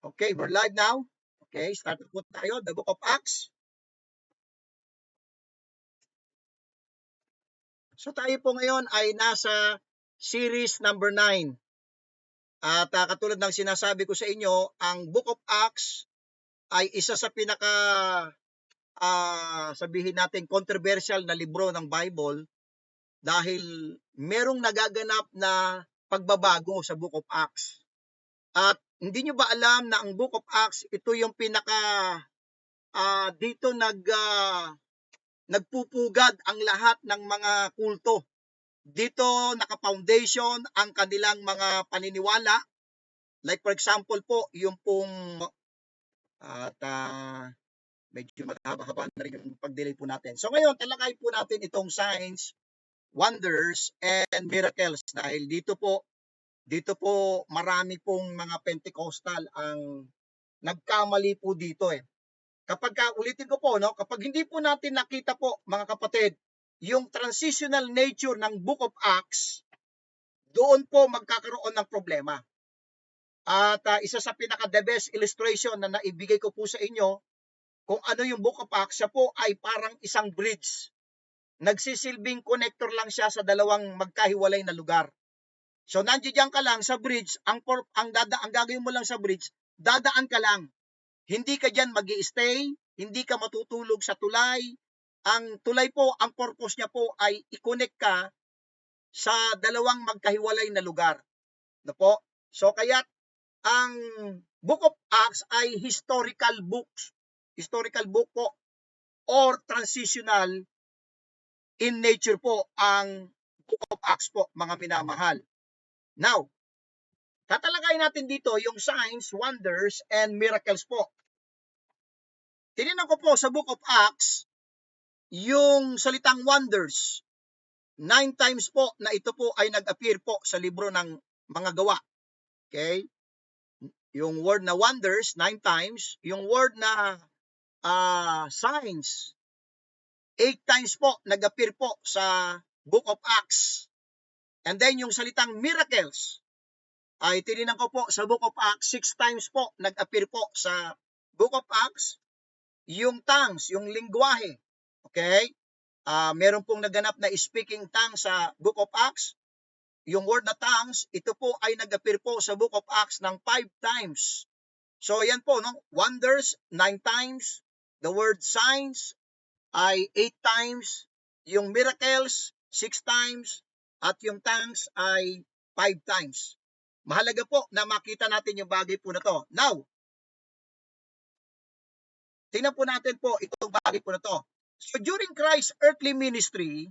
Okay, we're live now. Okay, start po tayo. The Book of Acts. So tayo po ngayon ay nasa series number 9. At katulad ng sinasabi ko sa inyo, ang Book of Acts ay isa sa pinaka sabihin natin controversial na libro ng Bible dahil merong nagaganap na pagbabago sa Book of Acts. At hindi nyo ba alam na ang Book of Acts ito yung pinaka dito nagpupugad ang lahat ng mga kulto. Dito naka-foundation ang kanilang mga paniniwala. Like for example po, yung pong at medyo mahaba-haba na rin yung pag-delay po natin. So ngayon, talakay po natin itong signs, wonders, and miracles. Dahil dito po marami pong mga Pentecostal ang nagkamali po dito eh. Ulitin ko po, no, kapag hindi po natin nakita po, mga kapatid, yung transitional nature ng Book of Acts, doon po magkakaroon ng problema. At isa sa pinaka-the best illustration na naibigay ko po sa inyo, kung ano yung Book of Acts, siya po ay parang isang bridge. Nagsisilbing connector lang siya sa dalawang magkahiwalay na lugar. So nandiyan ka lang sa bridge, ang gagawin mo lang sa bridge, dadaan ka lang. Hindi ka diyan magi-stay, hindi ka matutulog sa tulay. Ang tulay po, ang purpose niya po ay i-connect ka sa dalawang magkahiwalay na lugar. No po? So kaya ang Book of Acts ay historical book po or transitional in nature po ang Book of Acts po, mga minamahal. Now, tatalakayin natin dito yung signs, wonders, and miracles po. Tinignan ko po sa Book of Acts yung salitang wonders. 9 times po na ito po ay nag-appear po sa libro ng mga gawa. Okay? Yung word na wonders, 9 times. Yung word na signs, 8 times po nag-appear po sa Book of Acts. And then yung salitang miracles, ay tinignan ko po sa Book of Acts, 6 times po nag-appear po sa Book of Acts. Yung tongues, yung lingwahe, okay? Meron pong naganap na speaking tongues sa Book of Acts. Yung word na tongues, ito po ay nag-appear po sa Book of Acts ng 5 times. So yan po, no? Wonders, 9 times. The word signs ay 8 times. Yung miracles, 6 times. At yung tongues ay 5 times. Mahalaga po na makita natin yung bagay po na to. Now, tingnan po natin po itong bagay po na to. So during Christ's earthly ministry,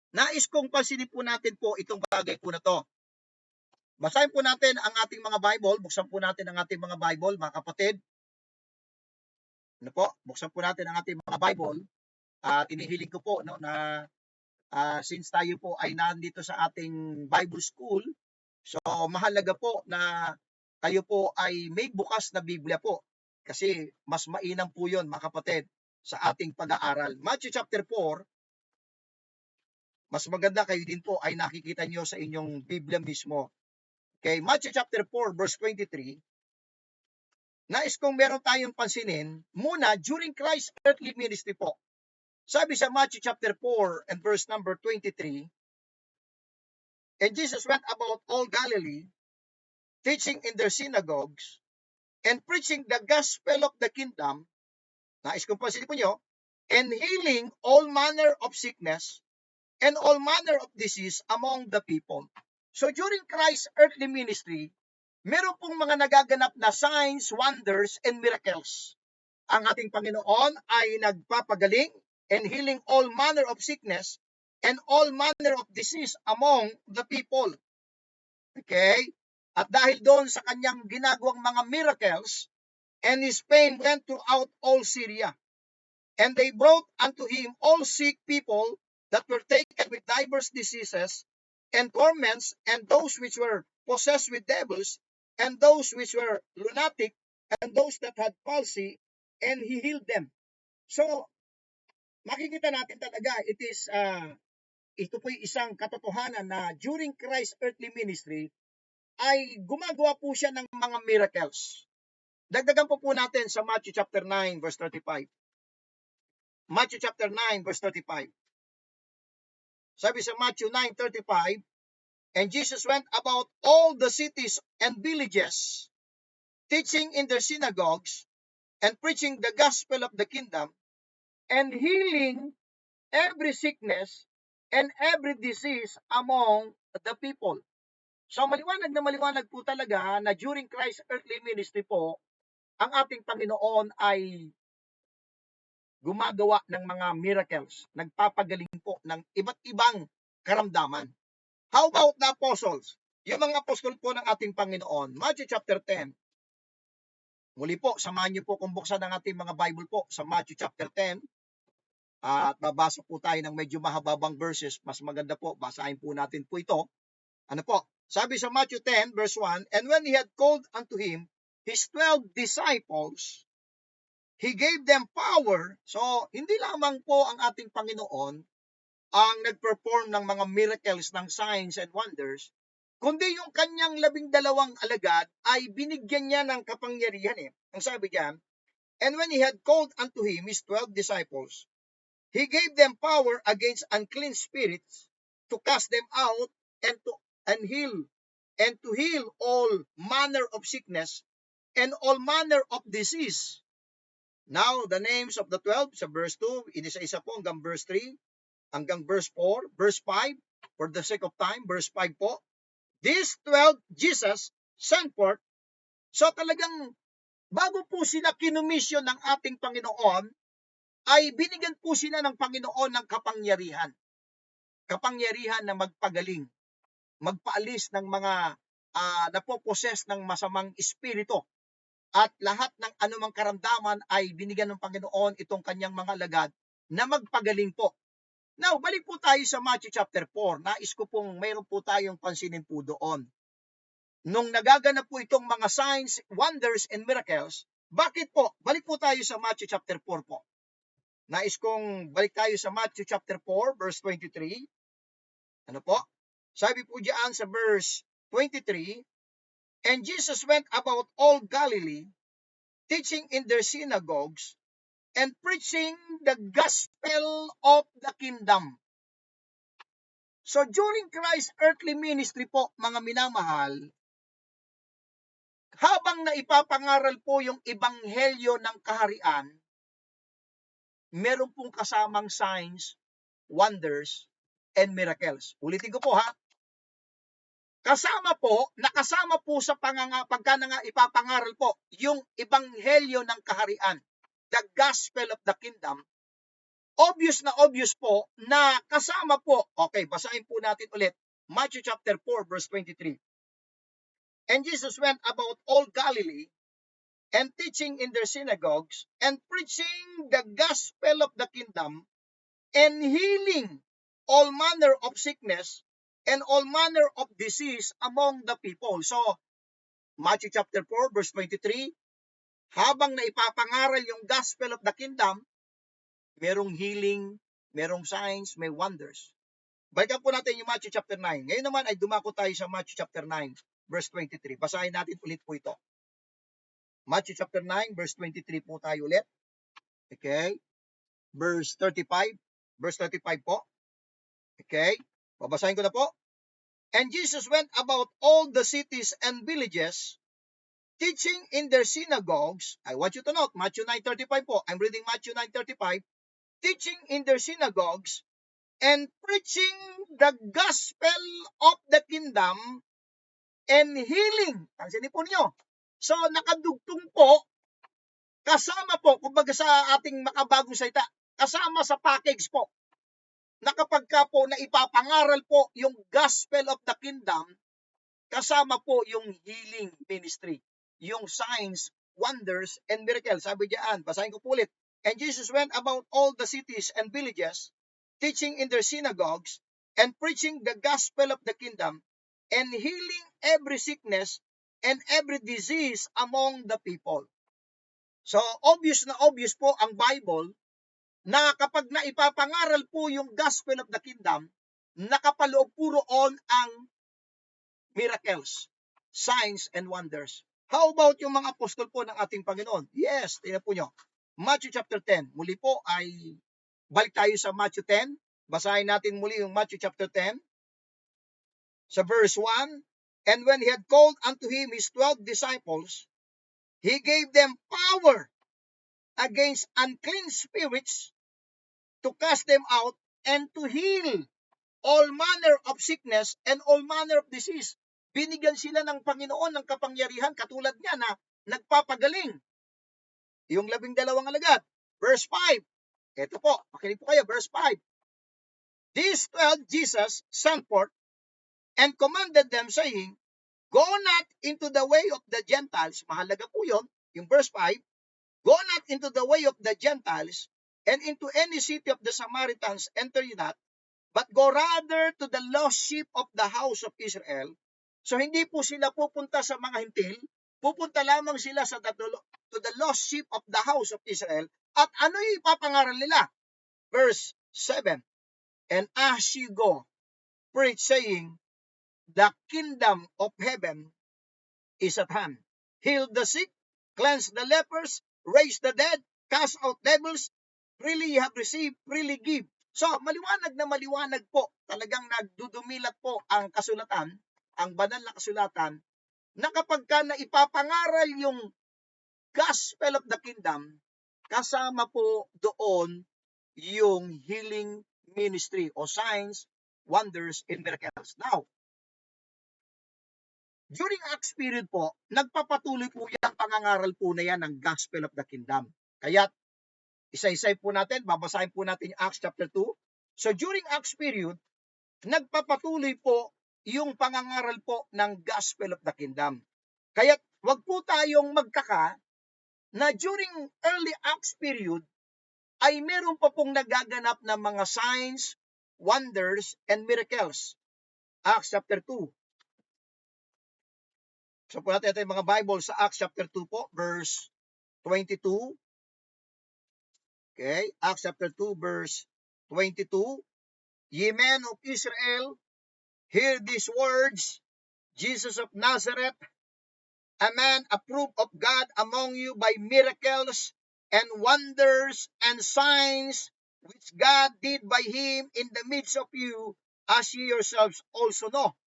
nais kong pansinin po natin po itong bagay po na to. Basahin po natin ang ating mga Bible. Buksan po natin ang ating mga Bible, mga kapatid. Ano po? Buksan po natin ang ating mga Bible. Inihiling ko po no, na since tayo po ay nandito sa ating Bible school, so mahalaga po na kayo po ay may bukas na Biblia po. Kasi mas mainam po yun, mga kapatid, sa ating pag-aaral. Matthew chapter 4, mas maganda kayo din po ay nakikita nyo sa inyong Biblia mismo. Okay, Matthew chapter 4 verse 23. Nais kong meron tayong pansinin muna during Christ's earthly ministry po. Sabi sa Matthew chapter 4 and verse number 23, and Jesus went about all Galilee, teaching in their synagogues, and preaching the gospel of the kingdom, nais kong pansinin po nyo, and healing all manner of sickness and all manner of disease among the people. So during Christ's earthly ministry, meron pong mga nagaganap na signs, wonders, and miracles. Ang ating Panginoon ay nagpapagaling and healing all manner of sickness and all manner of disease among the people. Okay? At dahil doon sa kanyang ginagawang mga miracles, and his fame went throughout all Syria. And they brought unto him all sick people that were taken with diverse diseases and torments, and those which were possessed with devils, and those which were lunatic, and those that had palsy, and he healed them. So, makikita natin talaga, ito po isang katotohanan na during Christ's earthly ministry, ay gumagawa po siya ng mga miracles. Dagdagan po natin sa Matthew chapter 9 verse 35. Matthew chapter 9 verse 35. Sabi sa Matthew 9:35, and Jesus went about all the cities and villages, teaching in their synagogues and preaching the gospel of the kingdom and healing every sickness and every disease among the people. So maliwanag po talaga na during Christ's earthly ministry po, ang ating Panginoon ay gumagawa ng mga miracles, nagpapagaling po ng iba't ibang karamdaman. How about the apostles? Yung mga apostol po ng ating Panginoon, Matthew chapter 10. Muli po, samahan niyo po kung buksan ang ating mga Bible po sa Matthew chapter 10. At babasa po tayo ng medyo mahababang verses. Mas maganda po, basahin po natin po ito. Ano po? Sabi sa Matthew 10 verse 1, and when he had called unto him his 12 disciples, he gave them power. So, hindi lamang po ang ating Panginoon ang nag-perform ng mga miracles, ng signs and wonders, kundi yung kanyang 12 alagad ay binigyan niya ng kapangyarihan eh. Ang sabi diyan, and when he had called unto him his 12 disciples, he gave them power against unclean spirits to cast them out and to heal all manner of sickness and all manner of disease. Now, the names of the 12 sa verse 2, inisa-isa po hanggang verse 3, hanggang verse 4, verse 5, for the sake of time, verse 5 po. These 12 Jesus sent forth. So talagang bago po sila kinumisyon ng ating Panginoon, ay binigyan po sila ng Panginoon ng kapangyarihan. Kapangyarihan na magpagaling, magpaalis ng mga napoposes ng masamang espiritu. At lahat ng anumang karamdaman ay binigyan ng Panginoon itong kanyang mga alagad na magpagaling po. Now, balik po tayo sa Matthew chapter 4. Nais ko pong mayroon po tayong pansinin po doon. Nung nagaganap po itong mga signs, wonders, and miracles, bakit po? Balik po tayo sa Matthew chapter 4 po. Nais kong balik tayo sa Matthew chapter 4, verse 23. Ano po? Sabi po diyan sa verse 23, and Jesus went about all Galilee, teaching in their synagogues, and preaching the gospel of the kingdom. So during Christ's earthly ministry po, mga minamahal, habang naipapangaral po yung ebanghelyo ng kaharian, meron pong kasamang signs, wonders, and miracles. Ulitin ko po ha. Nakasama po sa pagka nga ipapangaral po, yung ebanghelyo ng kaharian, the gospel of the kingdom. Obvious po na kasama po. Okay, basahin po natin ulit. Matthew chapter 4 verse 23. And Jesus went about all Galilee, and teaching in their synagogues, and preaching the gospel of the kingdom, and healing all manner of sickness, and all manner of disease among the people. So, Matthew chapter 4, verse 23, habang naipapangaral yung gospel of the kingdom, merong healing, merong signs, may wonders. Balikan po natin yung Matthew chapter 9. Ngayon naman ay dumako tayo sa Matthew chapter 9, verse 23. Basahin natin ulit po ito. Matthew chapter 9, verse 23 po tayo ulit. Okay? Verse 35. Verse 35 po. Okay? Babasahin ko na po. And Jesus went about all the cities and villages, teaching in their synagogues. I want you to note, Matthew 9:35 po. I'm reading Matthew 9:35. Teaching in their synagogues and preaching the gospel of the kingdom and healing. Pansinin po niyo. So, nakadugtong po, kasama po, kumbaga sa ating makabagong salita, kasama sa package po, na kapag ka po na ipapangaral po yung gospel of the kingdom, kasama po yung healing ministry, yung signs, wonders, and miracles. Sabi diyan, basahin ko po ulit. And Jesus went about all the cities and villages, teaching in their synagogues, and preaching the gospel of the kingdom, and healing every sickness and every disease among the people. So, obvious po ang Bible na kapag naipapangaral po yung gospel of the kingdom, nakapaloob po roon ang miracles, signs, and wonders. How about yung mga apostol po ng ating Panginoon? Yes, tingnan po nyo. Matthew chapter 10. Muli po ay balik tayo sa Matthew 10. Basahin natin muli yung Matthew chapter 10 sa verse 1. And when he had called unto him his 12 disciples, he gave them power against unclean spirits to cast them out and to heal all manner of sickness and all manner of disease. Binigyan sila ng Panginoon ng kapangyarihan katulad niya na nagpapagaling. Yung 12 alagad. Verse 5. Ito po, makinig po kayo, verse 5. These 12 Jesus sent forth and commanded them saying, Go not into the way of the Gentiles. Mahalaga po yun, yung verse 5. Go not into the way of the Gentiles, and into any city of the Samaritans enter ye not, but go rather to the lost sheep of the house of Israel. So hindi po sila pupunta sa mga hintil, pupunta lamang sila to the lost sheep of the house of Israel. At ano yung ipapangaral nila? Verse 7. And as ye go, preach saying, the kingdom of heaven is at hand. Heal the sick, cleanse the lepers, raise the dead, cast out devils, freely you have received, freely give. So, maliwanag na maliwanag po, talagang nagdudumilat po ang kasulatan, ang banal na kasulatan, na kapag ka na ipapangaral yung gospel of the kingdom, kasama po doon yung healing ministry o signs, wonders, and miracles. Now, during Acts period po, nagpapatuloy po yan, pangangaral po na yan ng gospel of the kingdom. Kaya, isa-isay po natin, babasahin po natin yung Acts chapter 2. So, during Acts period, nagpapatuloy po yung pangangaral po ng gospel of the kingdom. Kaya, wag po tayong magtaka na during early Acts period, ay meron pa pong nagaganap na mga signs, wonders, and miracles. Acts chapter 2. So po natin ito yung mga Bible sa Acts chapter 2 po, verse 22. Okay, Acts chapter 2, verse 22. Ye men of Israel, hear these words, Jesus of Nazareth, a man approved of God among you by miracles and wonders and signs, which God did by him in the midst of you, as ye yourselves also know.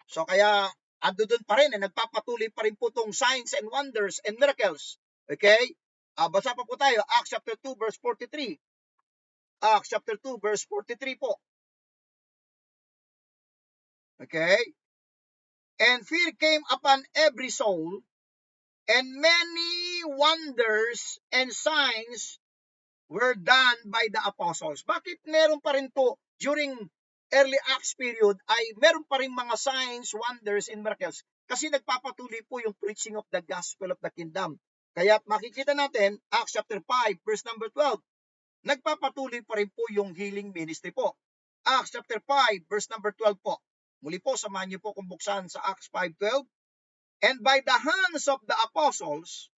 So kaya, ando doon pa rin, nagpapatuloy pa rin po itong signs and wonders and miracles. Okay? Basa pa po tayo, Acts chapter 2, verse 43. Acts chapter 2, verse 43 po. Okay? And fear came upon every soul, and many wonders and signs were done by the apostles. Bakit meron pa rin po during early Acts period ay meron pa rin mga signs, wonders, and miracles? Kasi nagpapatuloy po yung preaching of the gospel of the kingdom. Kaya makikita natin, Acts chapter 5, verse number 12, nagpapatuloy pa rin po yung healing ministry po. Acts chapter 5, verse number 12 po. Muli po, samahan niyo po kung buksan sa Acts 5:12. And by the hands of the apostles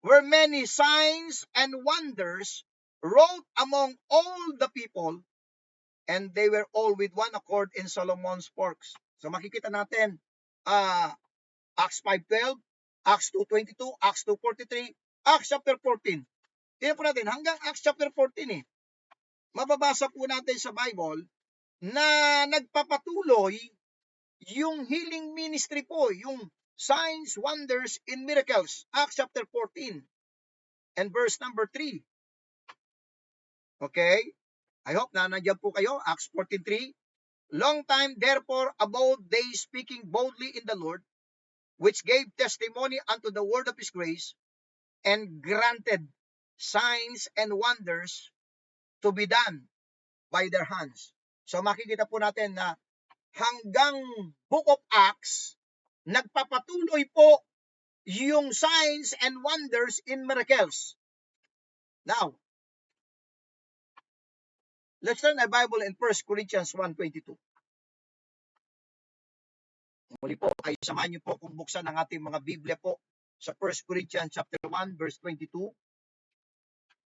were many signs and wonders wrought among all the people, and they were all with one accord in Solomon's porch. So makikita natin, Acts 5:12, Acts 2:22, Acts 2:43, Acts chapter 14. Tingnan po natin, hanggang Acts chapter 14 mababasa po natin sa Bible na nagpapatuloy yung healing ministry po, yung signs, wonders, and miracles. Acts chapter 14 and verse number 3. Okay? I hope na nandiyan po kayo. Acts 14:3. Long time therefore abode they speaking boldly in the Lord, which gave testimony unto the word of his grace, and granted signs and wonders to be done by their hands. So makikita po natin na hanggang Book of Acts, nagpapatuloy po yung signs and wonders in miracles. Now, let's turn our Bible in 1 Corinthians 1:22. Muli po, ay samahan niyo po kung buksan ang ating mga Biblia po sa 1 Corinthians chapter 1, verse 22.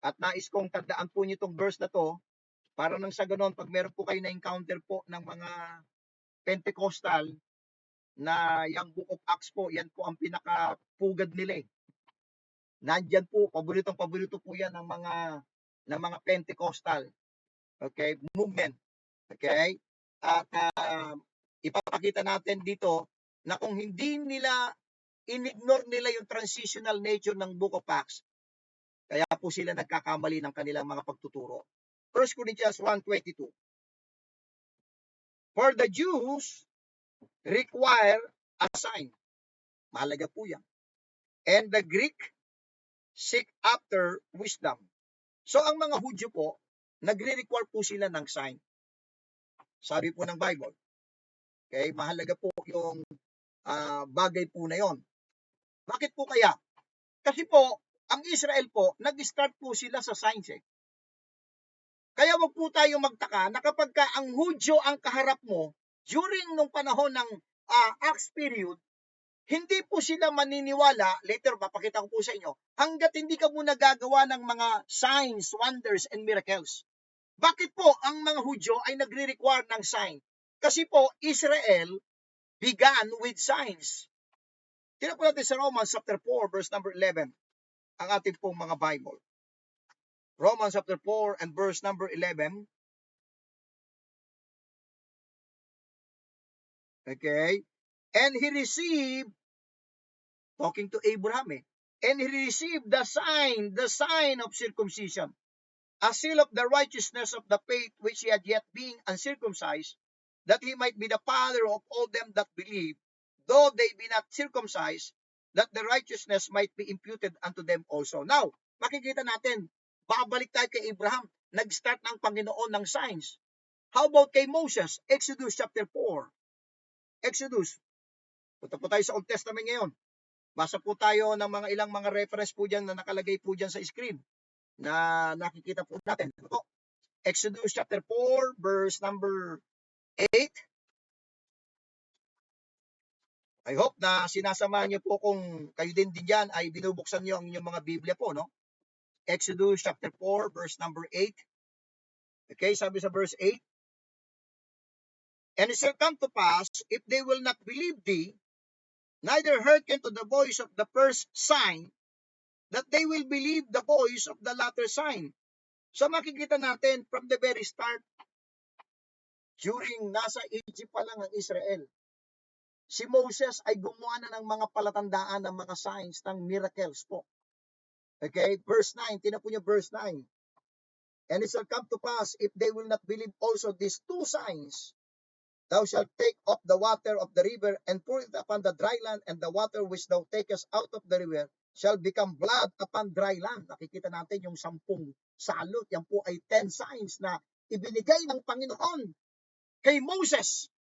At nais kong tandaan po niyo itong verse na to, para nang sa ganon, pag meron po kayo na-encounter po ng mga Pentecostal na yung Book of Acts po, yan po ang pinakapugad nila eh. Nandyan po, paborito po yan ng mga Pentecostal, okay, movement. Okay? At ipapakita natin dito na kung hindi nila inignore nila yung transitional nature ng Book of Acts, kaya po sila nagkakamali ng kanilang mga pagtuturo. 1 Corinthians 1:22. For the Jews require a sign. Mahalaga po yan. And the Greek seek after wisdom. So ang mga Hudyo po, nagre-require po sila ng sign. Sabi po ng Bible. Okay, mahalaga po yung bagay po na yon. Bakit po kaya? Kasi po, ang Israel po, nag-start po sila sa signs eh. Kaya wag po tayo magtaka na kapag ka ang Hudyo ang kaharap mo, during nung panahon ng Acts period, hindi po sila maniniwala, later mapakita ko po sa inyo, hanggat hindi ka muna gagawa ng mga signs, wonders, and miracles. Bakit po ang mga Hudyo ay nagre-require ng sign? Kasi po, Israel began with signs. Tingnan po natin sa Romans chapter 4, verse number 11, ang ating pong mga Bible. Romans chapter 4 and verse number 11. Okay? And he received, talking to Abraham and he received the sign of circumcision, a seal of the righteousness of the faith which he had yet being uncircumcised, that he might be the father of all them that believe, though they be not circumcised, that the righteousness might be imputed unto them also. Now, makikita natin, babalik tayo kay Abraham, nag-start ng Panginoon ng signs. How about kay Moses? Exodus chapter 4. Exodus. Punta po tayo sa Old Testament ngayon. Basa po tayo ng mga ilang mga reference po dyan na nakalagay po dyan sa screen na nakikita po natin. Ito, Exodus chapter 4, verse number 8. I hope na sinasamahan niyo po kung kayo din dyan ay binubuksan niyo ang inyong mga Biblia po, no? Exodus chapter 4, verse number 8. Okay, sabi sa verse 8. And it shall come to pass, if they will not believe thee, neither hearken to the voice of the first sign, that they will believe the voice of the latter sign. So makikita natin from the very start, during nasa Egypt pa lang ang Israel, si Moses ay gumawa na ng mga palatandaan ng mga signs, ng miracles po. Okay, verse 9, tinan po niyo verse 9. And it shall come to pass, if they will not believe also these two signs, thou shalt take up the water of the river and pour it upon the dry land, and the water which thou takest out of the river shall become blood upon dry land. Nakikita natin yung 10 salot. Yan po ay 10 signs na ibinigay ng Panginoon kay Moses.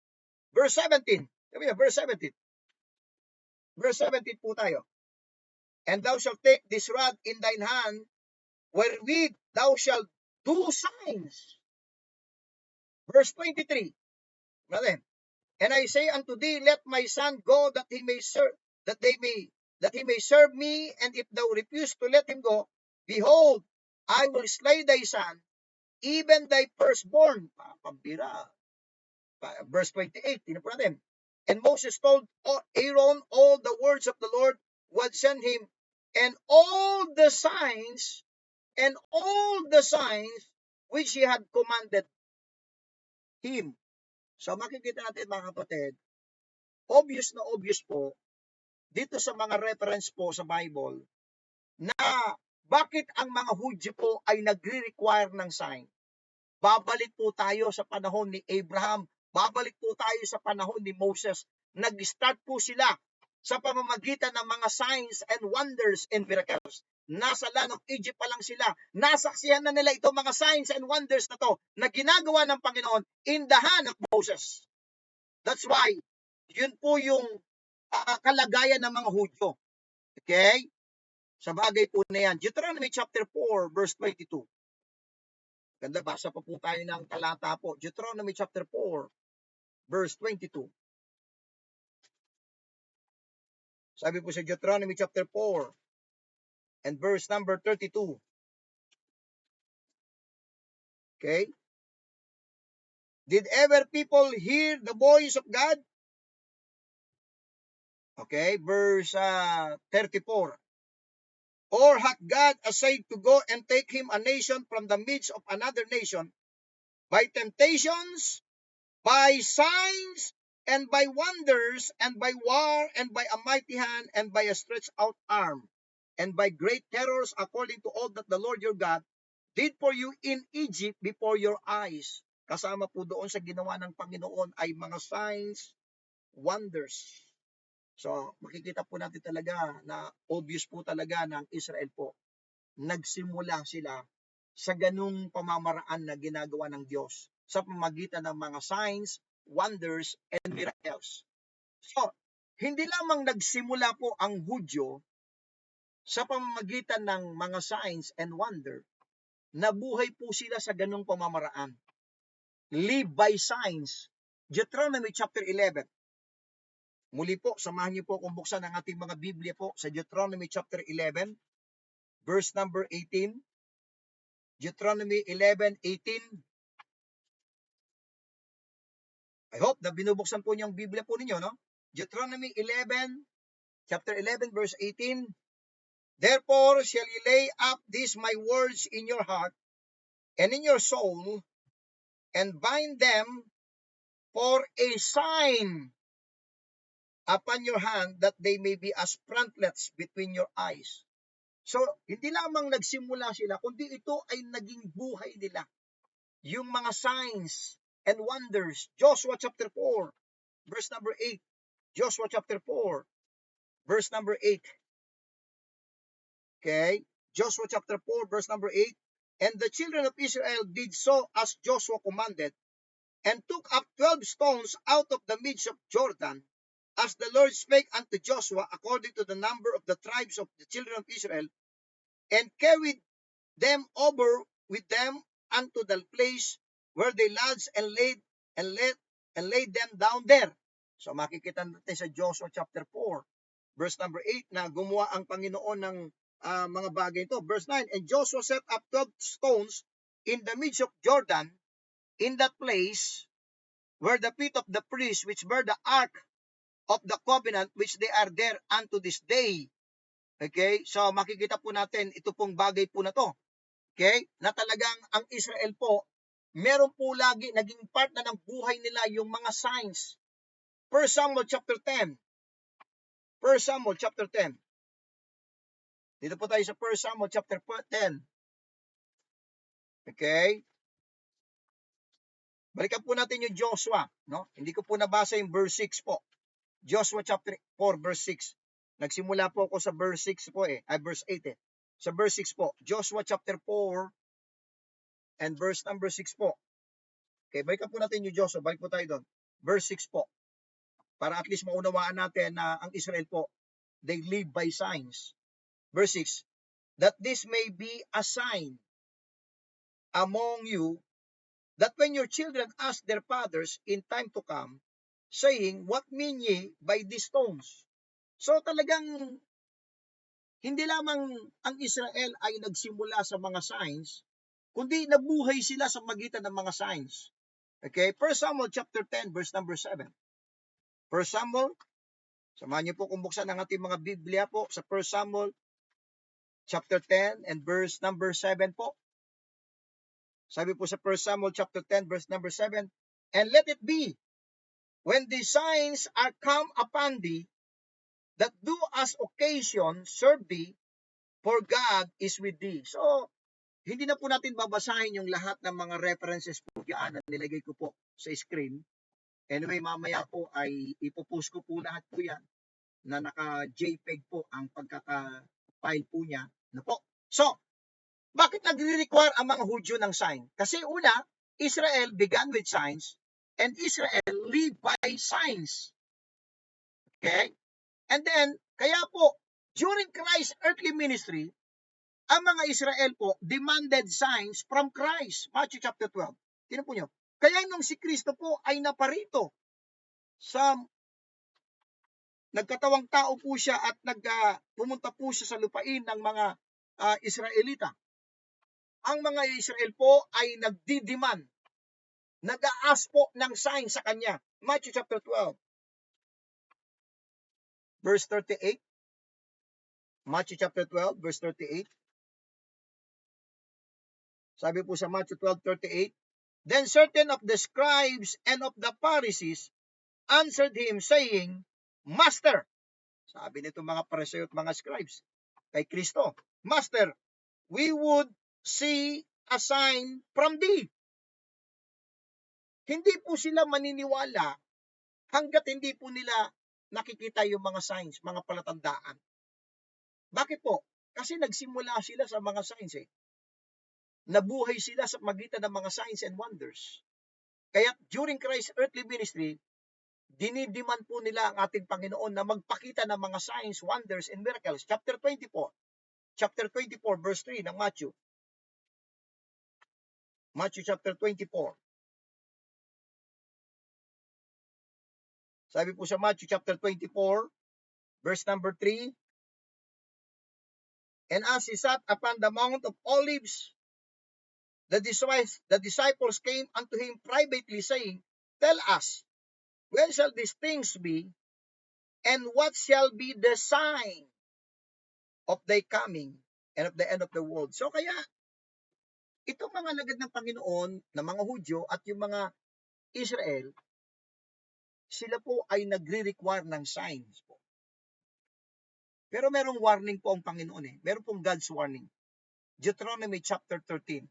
Verse 17. Verse 17. Verse 17 po tayo. And thou shalt take this rod in thine hand, wherewith thou shalt do signs. Verse 23. Brother. And I say unto thee, let my son go, that he may serve me, and if thou refuse to let him go, behold, I will slay thy son, even thy firstborn. Pambira. Verse 28, tinan po natin. And Moses told Aaron all the words of the Lord would send him, and all the signs which he had commanded him. So makikita natin mga kapatid, obvious na obvious po dito sa mga reference po sa Bible na bakit ang mga Hudyo po ay nagre-require ng sign. Babalik po tayo sa panahon ni Abraham, babalik po tayo sa panahon ni Moses. Nag-start po sila sa pamamagitan ng mga signs and wonders and miracles. Nasa land of Egypt pa lang sila. Nasaksihan na nila itong mga signs and wonders na to na ginagawa ng Panginoon in the hand of Moses. That's why, yun po yung kalagayan ng mga Hudyo. Okay? Sa bagay po na yan. Deuteronomy chapter 4, verse 22. Ganda, basa pa po tayo ng talata po. Deuteronomy chapter 4, verse 22. Sabi po sa Deuteronomy chapter 4 and verse number 32. Okay? Did ever people hear the voice of God? Okay, verse 34. Or hath God essayed to go and take him a nation from the midst of another nation by temptations, by signs, and by wonders, and by war, and by a mighty hand, and by a stretched out arm, and by great terrors, according to all that the Lord your God did for you in Egypt before your eyes. Kasama po doon sa ginawa ng Panginoon ay mga signs, wonders. So, makikita po natin talaga na obvious po talaga ng Israel po. Nagsimula sila sa ganung pamamaraan na ginagawa ng Diyos sa pamamagitan ng mga signs, wonders, and miracles. So, hindi lamang nagsimula po ang Hudyo sa pamamagitan ng mga signs and wonder, nabuhay po sila sa ganung pamamaraan. Live by signs. Deuteronomy chapter 11. Muli po, samahan niyo po kung buksan ang ating mga Biblia po sa Deuteronomy chapter 11, verse number 18. Deuteronomy 11:18. I hope na binubuksan po niyo ang Biblia po ninyo, no? Deuteronomy 11, chapter 11, verse 18. Therefore shall ye lay up these my words in your heart and in your soul, and bind them for a sign upon your hand, that they may be as frontlets between your eyes. So, hindi lamang nagsimula sila, kundi ito ay naging buhay nila. Yung mga signs and wonders. Joshua chapter 4, verse number 8. Joshua chapter 4, verse number 8. Okay? Joshua chapter 4, verse number 8. And the children of Israel did so as Joshua commanded, and took up 12 stones out of the midst of Jordan, as the Lord spake unto Joshua, according to the number of the tribes of the children of Israel, and carried them over with them unto the place where they lodged, and laid them down there. So makikita natin sa Joshua chapter 4, verse number 8, na gumawa ang Panginoon ng mga bagay ito. Verse 9, and Joshua set up 12 stones in the midst of Jordan, in that place where the feet of the priests which bear the ark of the covenant, which they are there unto this day. Okay? So makikita po natin ito pong bagay po na to. Okay? Na talagang ang Israel po, meron po lagi naging part na ng buhay nila yung mga signs. 1 Samuel chapter 10. 1 Samuel chapter 10. Dito po tayo sa 1 Samuel chapter 10. Okay? Balikan po natin yung Joshua, no? Hindi ko po nabasa yung verse 6 po. Joshua chapter 4 verse 6. Nagsimula po ako sa verse 6 po verse 8 eh. Sa verse 6 po. Joshua chapter 4 and verse number 6 po. Okay, balikan po natin yung Joshua. Balik po tayo doon. Verse 6 po. Para at least maunawaan natin na ang Israel po, they live by signs. Verse 6. That this may be a sign among you, that when your children ask their fathers in time to come, saying, what mean ye by these stones? So talagang hindi lamang ang Israel ay nagsimula sa mga signs, kundi nabuhay sila sa magitan ng mga signs. Okay, 1 Samuel chapter 10 verse number 7. 1 Samuel, samahan niyo po kung buksan ang ating mga Biblia po sa 1 Samuel chapter 10 and verse number 7 po. Sabi po sa 1 Samuel chapter 10 verse number 7, and let it be, when these signs are come upon thee, that do as occasion serve thee, for God is with thee. So, hindi na po natin babasahin yung lahat ng mga references po diyan na nilagay ko po sa screen. Anyway, mamaya po ay ipopost ko po lahat po yan na naka-JPEG po ang pagkaka-file po niya. Ano po? So, bakit nagre-require ang mga Hudyo ng sign? Kasi una, Israel began with signs and Israel lived by signs. Okay? And then, kaya po, during Christ's earthly ministry, ang mga Israel po demanded signs from Christ. Matthew chapter 12. Tinan po nyo. Kaya nung si Kristo po ay naparito sa nagkatawang tao po siya at pumunta po siya sa lupain ng mga Israelita. Ang mga Israel po ay nagdidemand, nag-a-ask po ng sign sa kanya. Matthew chapter 12. verse 38. Matthew chapter 12, verse 38. Sabi po sa Matthew 12:38, then certain of the scribes and of the Pharisees answered him, saying, Master, sabi nito mga Pariseo at mga scribes kay Kristo, Master, we would see a sign from thee. Hindi po sila maniniwala hanggat hindi po nila nakikita yung mga signs, mga palatandaan. Bakit po? Kasi nagsimula sila sa mga signs eh. Nabuhay sila sa magitan ng mga signs and wonders. Kaya during Christ's earthly ministry, dinidiman po nila ang ating Panginoon na magpakita ng mga signs, wonders, and miracles. Chapter 24, verse 3 ng Matthew. Matthew chapter 24. Sabi po sa Matthew chapter 24, verse number 3, and as he sat upon the Mount of Olives, the disciples came unto him privately, saying, Tell us, when shall these things be, and what shall be the sign of thy coming and of the end of the world? So kaya, itong mga lagad ng Panginoon, na mga Hudyo at yung mga Israel, sila po ay nagre-require ng signs po. Pero merong warning po ang Panginoon eh. Meron pong God's warning. Deuteronomy chapter 13.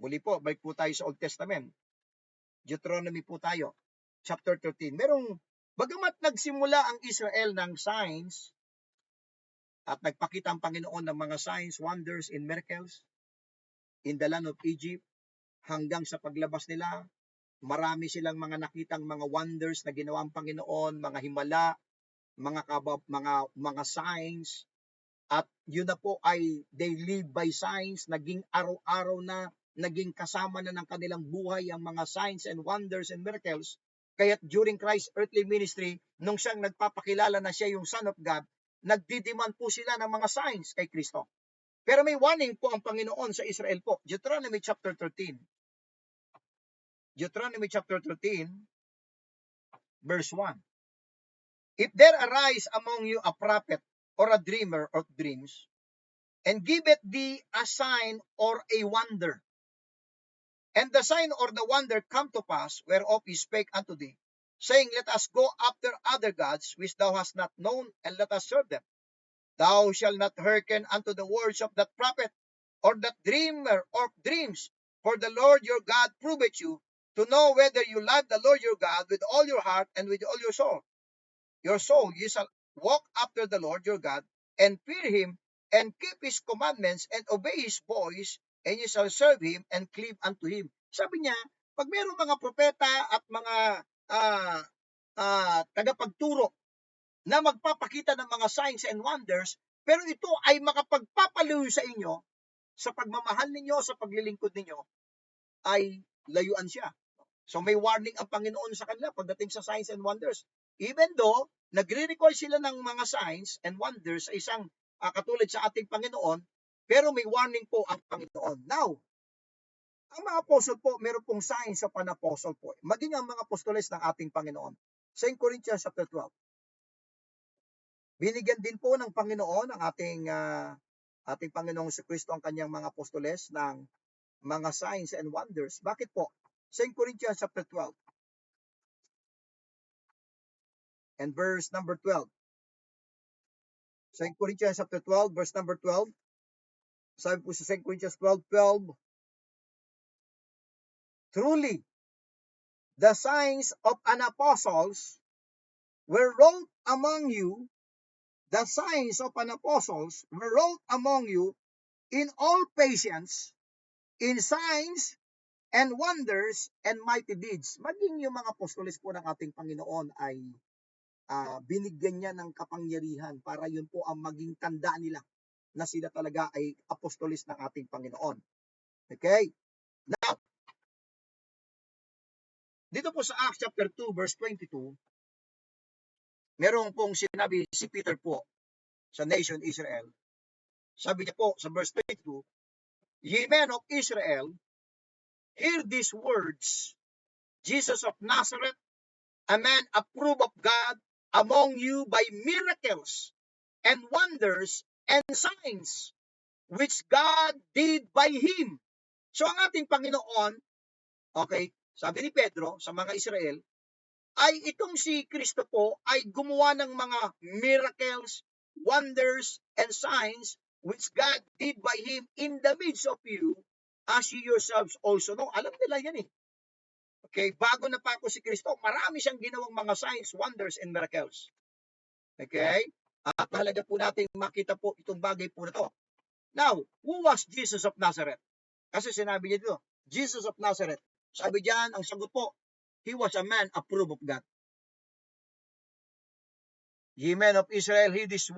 Muli po, balik po tayo sa Old Testament. Deuteronomy po tayo. Chapter 13. Bagamat nagsimula ang Israel ng signs at nagpakita ang Panginoon ng mga signs, wonders, and miracles in the land of Egypt, hanggang sa paglabas nila, marami silang mga nakitang mga wonders na ginawa ang Panginoon, mga himala, mga signs, at yun na po ay they live by signs, naging araw-araw na, naging kasama na ng kanilang buhay ang mga signs and wonders and miracles. Kaya during Christ's earthly ministry, nung siyang nagpapakilala na siya yung Son of God, nagdidiman po sila ng mga signs kay Kristo. Pero may warning po ang Panginoon sa Israel po. Deuteronomy chapter 13. Deuteronomy chapter 13, verse 1. If there arise among you a prophet or a dreamer of dreams, and giveth thee a sign or a wonder, and the sign or the wonder come to pass, whereof he spake unto thee, saying, Let us go after other gods, which thou hast not known, and let us serve them. Thou shalt not hearken unto the words of that prophet, or that dreamer of dreams, for the Lord your God proveth you, to know whether you love the Lord your God with all your heart and with all your soul. You shall walk after the Lord your God, and fear him, and keep his commandments, and obey his voice, and you shall serve him, and cleave unto him. Sabi niya, pag mayroong mga propeta at mga tagapagturo na magpapakita ng mga signs and wonders, pero ito ay makapagpapalayo sa inyo, sa pagmamahal ninyo, sa paglilingkod ninyo, ay layuan siya. So may warning ang Panginoon sa kanila pagdating sa signs and wonders. Even though nagre-require sila ng mga signs and wonders sa isang katulad sa ating Panginoon, pero may warning po ang Panginoon. Now, ang mga apostle po, meron pong signs sa pan-apostle po. Maging ang mga apostoles ng ating Panginoon. 2 Corinthians chapter 12. Binigyan din po ng Panginoon ang ating Panginoong Kristo ang kanyang mga apostoles ng mga signs and wonders. Bakit po? 2 Corinthians chapter 12 and verse number 12. 2 Corinthians chapter 12, verse number 12. Sabi po sa 2 Corinthians 12:12, truly, the signs of an apostles were wrought among you, the signs of an apostles were wrought among you in all patience, in signs and wonders and mighty deeds. Maging yung mga apostoles po ng ating Panginoon ay binigyan niya ng kapangyarihan para yun po ang maging tanda nila na sila talaga ay apostoles ng ating Panginoon. Okay? Now, dito po sa Acts chapter 2 verse 22, meron pong sinabi si Peter po sa nation Israel. Sabi niya po sa verse 22, Ye men of Israel, hear these words, Jesus of Nazareth, a man approved of God among you by miracles and wonders and signs which God did by Him. So ang ating Panginoon, okay, sabi ni Pedro sa mga Israel, ay itong si Kristo po ay gumawa ng mga miracles, wonders, and signs which God did by Him in the midst of you, as you yourselves also know. Alam nila yan eh. Okay, bago na pa ako si Kristo, marami siyang ginawang mga signs, wonders, and miracles. Okay? At mahalaga po natin makita po itong bagay po na to. Now, who was Jesus of Nazareth? Kasi sinabi niya dito, Jesus of Nazareth. Sabi diyan, ang sagot po, he was a man approved of God. Ye men of Israel, hear these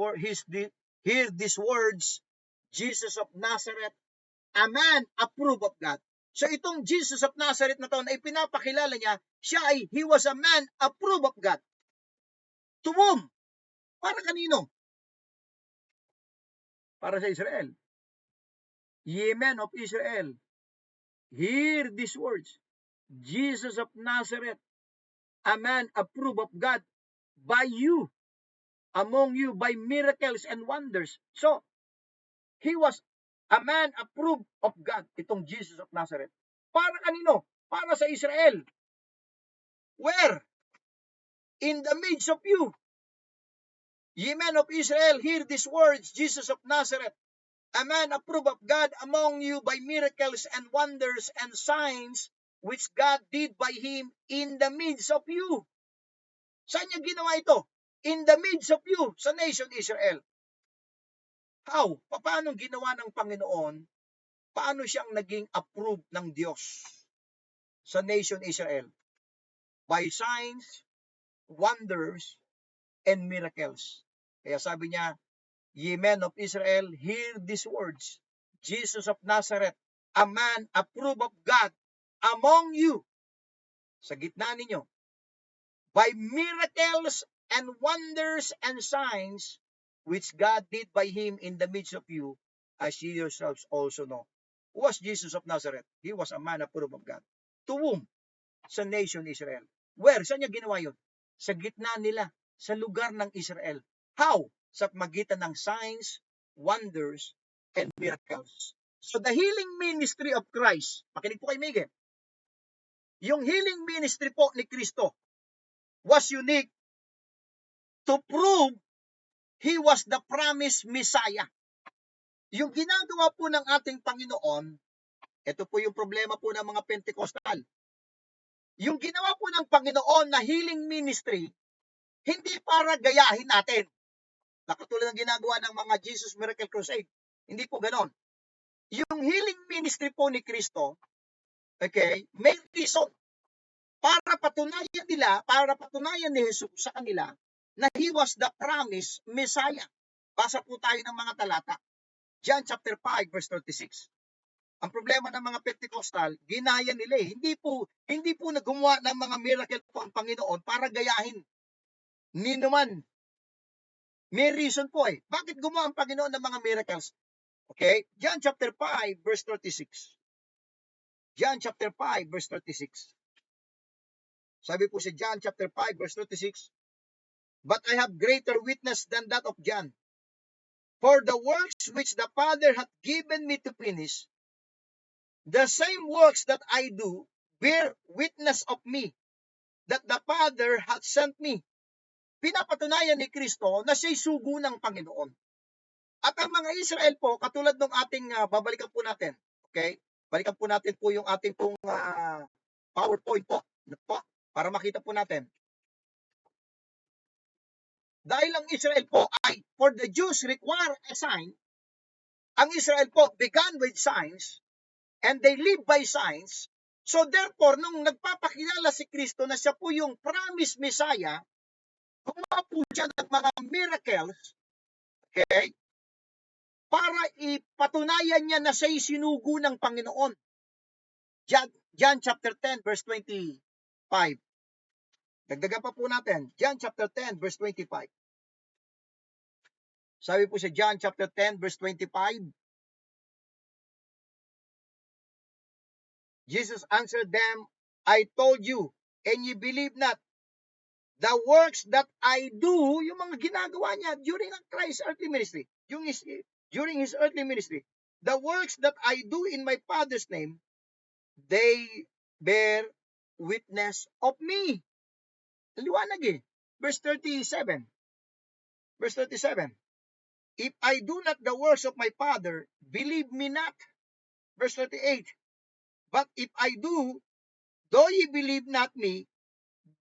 words, Jesus of Nazareth, a man approved of God. So itong Jesus of Nazareth na to na ipinapakilala niya, he was a man approved of God. To whom? Para kanino? Para sa Israel. Ye men of Israel, hear these words, Jesus of Nazareth, a man approved of God by you, among you by miracles and wonders. So, he was a man approved of God, itong Jesus of Nazareth. Para kanino? Para sa Israel. Where? In the midst of you. Ye men of Israel, hear these words, Jesus of Nazareth, a man approved of God among you by miracles and wonders and signs which God did by Him in the midst of you. Saan niya ginawa ito? In the midst of you, sa nation Israel. How? Paano ginawa ng Panginoon? Paano siyang naging approved ng Diyos sa nation Israel? By signs, wonders, and miracles. Kaya sabi niya, ye men of Israel, hear these words. Jesus of Nazareth, a man approved of God among you, sa gitna ninyo, by miracles and wonders and signs which God did by Him in the midst of you, as ye yourselves also know. Who was Jesus of Nazareth? He was a man approved of God. To whom? Sa nation Israel. Where? Saan niya ginawa yun? Sa gitna nila, sa lugar ng Israel. How? Sa magitan ng signs, wonders, and miracles. So the healing ministry of Christ, makinig po kay Miguel, yung healing ministry po ni Kristo was unique to prove He was the promised Messiah. Yung ginagawa po ng ating Panginoon, ito po yung problema po ng mga Pentecostal. Yung ginawa po ng Panginoon na healing ministry, hindi para gayahin natin. Nakatulad ng ginagawa ng mga Jesus Miracle Crusade. Hindi po ganon. Yung healing ministry po ni Kristo, okay, may reason para patunayan ni Jesus sa kanila na He was the promised Messiah. Basa po tayo ng mga talata. John chapter 5 verse 36. Ang problema ng mga Pentecostal, ginaya nila eh. Hindi po naggumawa ng mga miracle po ang Panginoon para gayahin. Ni naman. May reason po eh. Bakit gumawa ang Panginoon ng mga miracles? Okay? John chapter 5 verse 36. John chapter 5 verse 36. Sabi po sa John chapter 5 verse 36, but I have greater witness than that of John. For the works which the Father hath given me to finish, the same works that I do bear witness of me, that the Father hath sent me. Pinapatunayan ni Kristo na siya'y sugo ng Panginoon. At ang mga Israel po, katulad ng ating, babalikan po natin, okay? Balikan po natin po yung ating pong PowerPoint po, para makita po natin. Dahil ang Israel po ay, for the Jews require a sign, ang Israel po began with signs, and they live by signs. So therefore, nung nagpapakilala si Kristo na siya po yung promised Messiah, gumawa po siya ng mga miracles, okay, para ipatunayan niya na siya'y sinugo ng Panginoon. John chapter 10 verse 25. Dagdagan pa po natin. John chapter 10 verse 25. Sabi po sa John chapter 10 verse 25, Jesus answered them, I told you, and ye believe not. the works that I do, yung mga ginagawa niya during Christ's earthly ministry, during his earthly ministry, the works that I do in my Father's name, they bear witness of me. Liwanag eh. Verse 37. Verse 37. If I do not the works of my Father, believe me not. Verse 38. But if I do, though ye believe not me,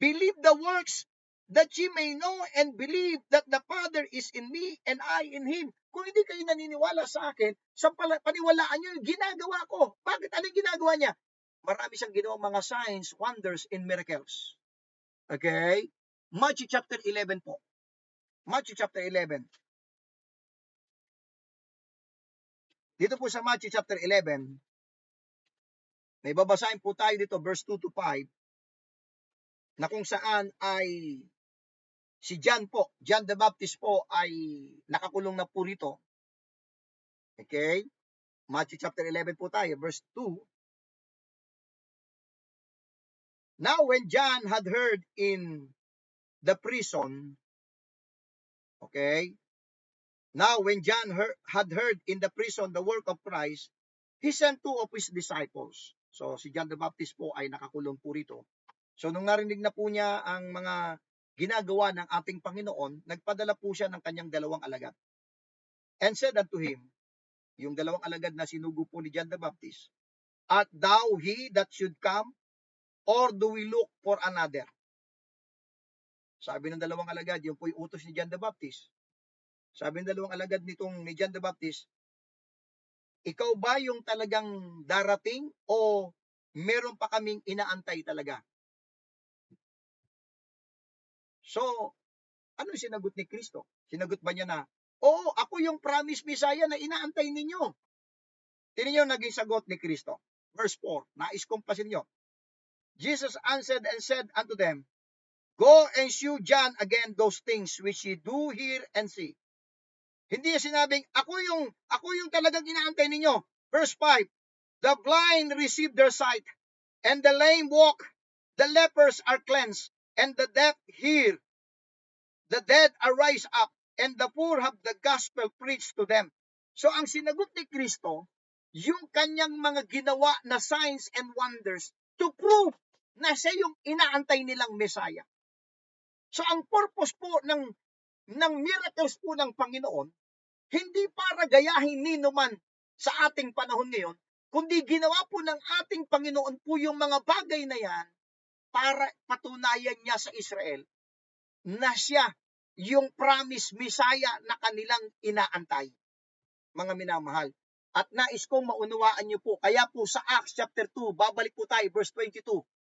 believe the works, that ye may know and believe that the Father is in me and I in Him. Kung hindi kayo naniniwala sa akin, sa paniwalaan nyo yung ginagawa ko. Bakit? Anong ginagawa niya? Marami siyang ginawang mga signs, wonders, and miracles. Okay? Matthew chapter 11 po. Matthew chapter 11. Dito po sa Matthew chapter 11, may babasahin po tayo dito, verse 2 to 5, na kung saan ay si John po, John the Baptist po ay nakakulong na po rito. Okay? Matthew chapter 11 po tayo, verse 2. Now when John had heard in the prison, okay? Now when John had heard in the prison the work of Christ, he sent two of his disciples. So si John the Baptist po ay nakakulong po rito. So nung narinig na po niya ang mga ginagawa ng ating Panginoon, nagpadala po siya ng kanyang dalawang alagad. And said unto him, yung dalawang alagad na sinugo po ni John the Baptist, art thou he that should come, or do we look for another? Sabi ng dalawang alagad, yung po yung utos ni John the Baptist. Sabi ng dalawang alagad ni John the Baptist, ikaw ba yung talagang darating o meron pa kaming inaantay talaga? So, ano sinagot ni Kristo? Sinagot ba niya na, oo, ako yung promised Messiah na inaantay ninyo? Tingnan niyo naging sagot ni Kristo. Verse 4, nais kong pasin niyo. Jesus answered and said unto them, go and shew John again those things which ye do hear and see. Hindi niya sinabing, ako yung talagang inaantay ninyo. Verse 5, the blind receive their sight, and the lame walk, the lepers are cleansed, and the deaf hear, the dead arise up, and the poor have the gospel preached to them. So ang sinagot ni Kristo, yung kanyang mga ginawa na signs and wonders to prove na siya yung inaantay nilang Messiah. So ang purpose po ng miracles po ng Panginoon, hindi para gayahin nino man sa ating panahon ngayon, kundi ginawa po ng ating Panginoon po yung mga bagay na yan para patunayan niya sa Israel na siya yung promised Messiah na kanilang inaantay, mga minamahal. At nais kong maunawaan niyo po, kaya po sa Acts chapter 2, babalik po tayo, verse 22.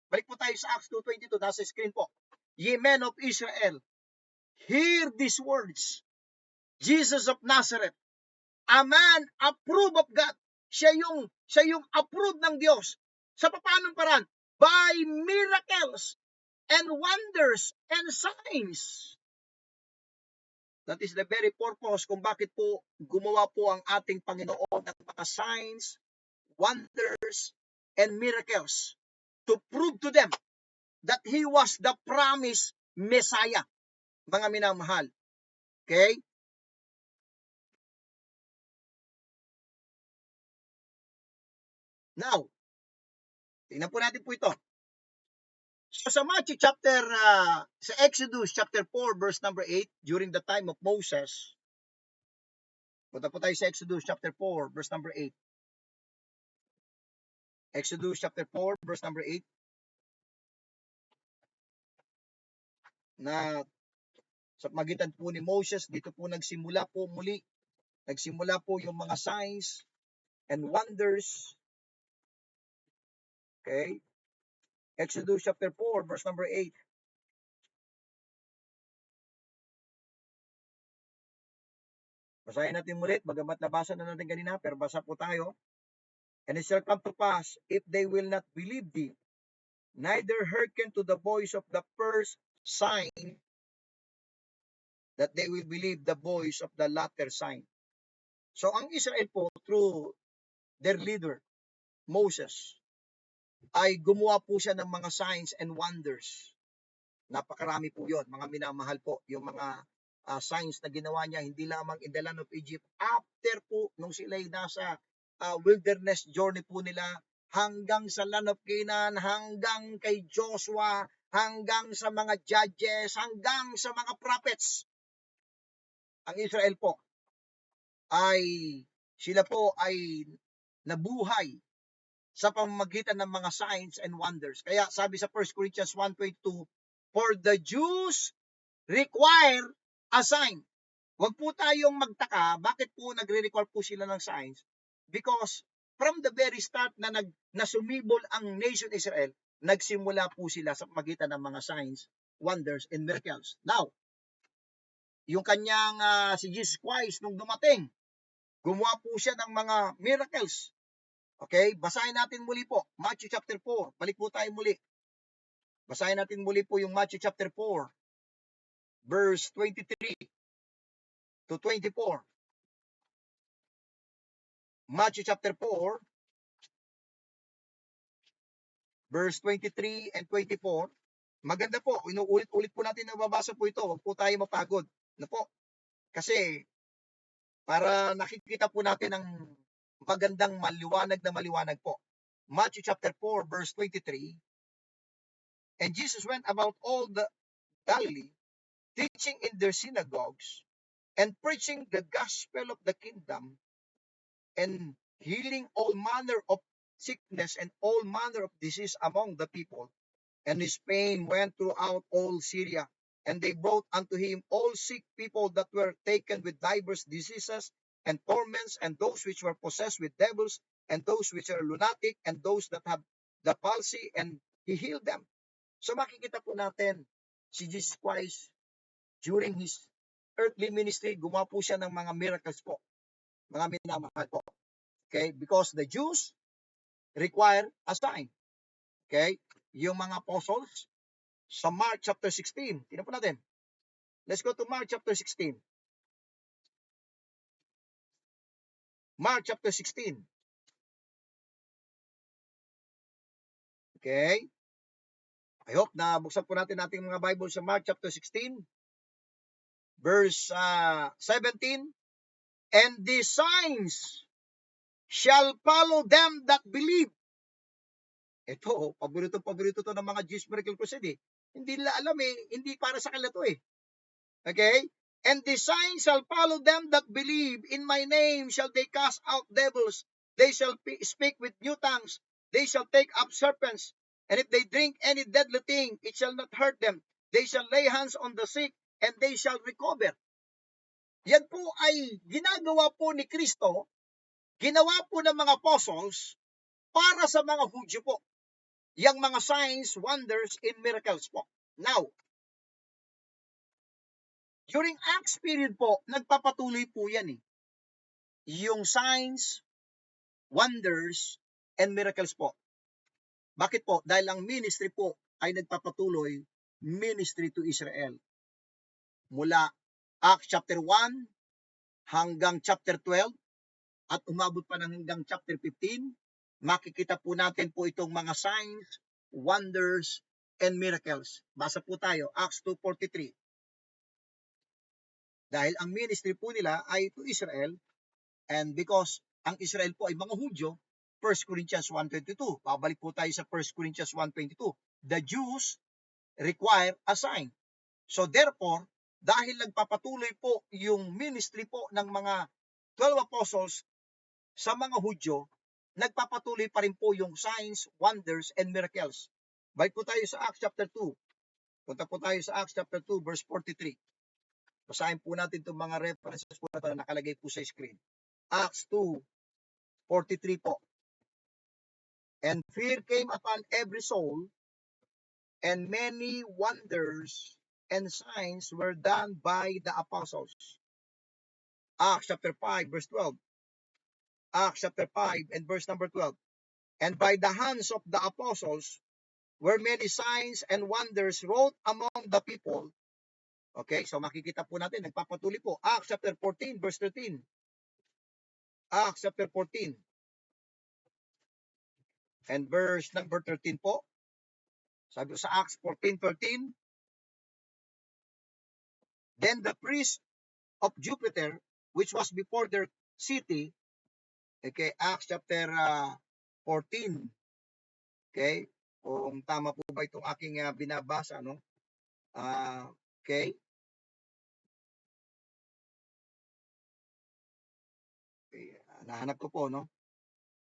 Balik po tayo sa Acts 2:22, nasa screen po. Ye men of Israel, hear these words. Jesus of Nazareth, a man approved of God. Siya yung approved ng Diyos. Sa paanong paraan? By miracles and wonders and signs. That is the very purpose kung bakit po gumawa po ang ating Panginoon ng mga signs, wonders, and miracles to prove to them that He was the promised Messiah, mga minamahal. Okay? Now, tingnan po natin po ito. So sa Matthew sa Exodus chapter 4 verse number 8, during the time of Moses, punta po tayo sa Exodus chapter 4 verse number 8. Exodus chapter 4 verse number 8, na sa magitan po ni Moses, dito po nagsimula po yung mga signs and wonders. Okay? Exodus chapter 4 verse number 8. Basahin natin ulit, bagamat nabasa na natin kanina, pero basa po tayo. And it shall come to pass, if they will not believe thee, neither hearken to the voice of the first sign, that they will believe the voice of the latter sign. So ang Israel po, through their leader, Moses, ay gumawa po siya ng mga signs and wonders. Napakarami po yun, mga minamahal po, yung mga signs na ginawa niya, hindi lamang in the land of Egypt, after po, nung sila'y nasa wilderness journey po nila, hanggang sa land of Canaan, hanggang kay Joshua, hanggang sa mga judges, hanggang sa mga prophets. Ang Israel po ay, sila po ay nabuhay sa pamamagitan ng mga signs and wonders. Kaya sabi sa 1 Corinthians 1:22, for the Jews require a sign. Huwag po tayong magtaka, bakit po nagre-require po sila ng signs? Because from the very start na sumibol ang nation Israel, nagsimula po sila sa pamagitan ng mga signs, wonders, and miracles. Now, yung kanyang si Jesus Christ nung dumating, gumawa po siya ng mga miracles. Okay, basahin natin muli po, Matthew chapter 4. Balik po tayo muli. Basahin natin muli po yung Matthew chapter 4, verse 23 to 24. Matthew chapter 4, verse 23 and 24. Maganda po, inuulit-ulit po natin nababasa po ito. Huwag po tayo mapagod. Na po? Kasi para nakikita po natin ang magandang maliwanag na maliwanag po. Matthew chapter 4, verse 23. And Jesus went about all the Galilee, teaching in their synagogues, and preaching the gospel of the kingdom, and healing all manner of sickness and all manner of disease among the people. And his fame went throughout all Syria. And they brought unto him all sick people that were taken with divers diseases and torments, and those which were possessed with devils, and those which are lunatic, and those that have the palsy, and he healed them. So makikita po natin, si Jesus Christ, during his earthly ministry, gumawa po siya ng mga miracles po. Mga minamahal po. Okay? Because the Jews require a sign. Okay? Yung mga apostles, sa Mark chapter 16, tingnan po natin. Let's go to Mark chapter 16. Mark chapter 16. Okay? I hope na buksan po natin ating mga Bible sa Mark chapter 16, verse 17. And these signs shall follow them that believe. Ito, paborito to ng mga Jesus Miracle Crusade. Hindi nila alam hindi para sa kanila to Okay? And the signs shall follow them that believe. In my name shall they cast out devils. They shall speak with new tongues. They shall take up serpents. And if they drink any deadly thing, it shall not hurt them. They shall lay hands on the sick, and they shall recover. Yan po ay ginagawa po ni Kristo, ginawa po ng mga apostles para sa mga Hudyo po. Yang mga signs, wonders, and miracles po. Now, during Acts period po, nagpapatuloy po yan yung signs, wonders, and miracles po. Bakit po? Dahil ang ministry po ay nagpapatuloy, ministry to Israel. Mula Acts chapter 1 hanggang chapter 12 at umabot pa ng hanggang chapter 15, makikita po natin po itong mga signs, wonders, and miracles. Basa po tayo, Acts 2:43. Dahil ang ministry po nila ay to Israel, and because ang Israel po ay mga Hudyo, 1 Corinthians 1:22. Pabalik po tayo sa 1 Corinthians 1:22. The Jews require a sign. So therefore, dahil nagpapatuloy po yung ministry po ng mga 12 apostles sa mga Hudyo, nagpapatuloy pa rin po yung signs, wonders, and miracles. Balik po tayo sa Acts chapter 2. Punta po tayo sa Acts chapter 2, verse 43. Basahin po natin itong mga references po na nakalagay po sa screen. Acts 2:43 po. And fear came upon every soul, and many wonders and signs were done by the apostles. Acts chapter 5, verse 12. Acts chapter 5 and verse number 12. And by the hands of the apostles were many signs and wonders wrought among the people. Okay, so makikita po natin, nagpapatuloy po. Acts chapter 14, verse 13. Acts chapter 14 and verse number 13 po. Sabi sa Acts 14:13, Then the priest of Jupiter, which was before their city, okay, Acts chapter 14, okay, kung tama po ba itong aking binabasa, no? Okay. Okay, nahanap ko po, no?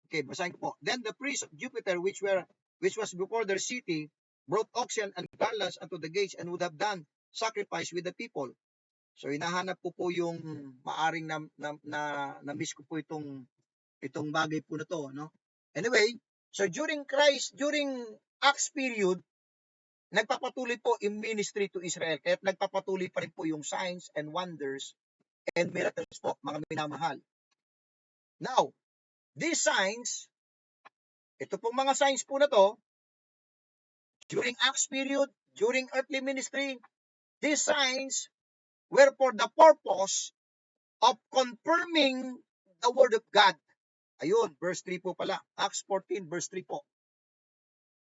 Okay, basahin ko po. Then the priests of Jupiter, which was before their city, brought oxen and garlands unto the gates and would have done sacrifice with the people. So hinahanap ko po yung maaring na miss ko po itong bagay po na to, no? Anyway, so during Acts period, nagpapatuloy po yung ministry to Israel. Kaya nagpapatuloy pa rin po yung signs and wonders and miracles po, mga minamahal. Now, these signs, ito pong mga signs po na to, during Acts period, during earthly ministry, these signs were for the purpose of confirming the word of God. Ayun, verse 3 po pala. Acts 14, verse 3 po.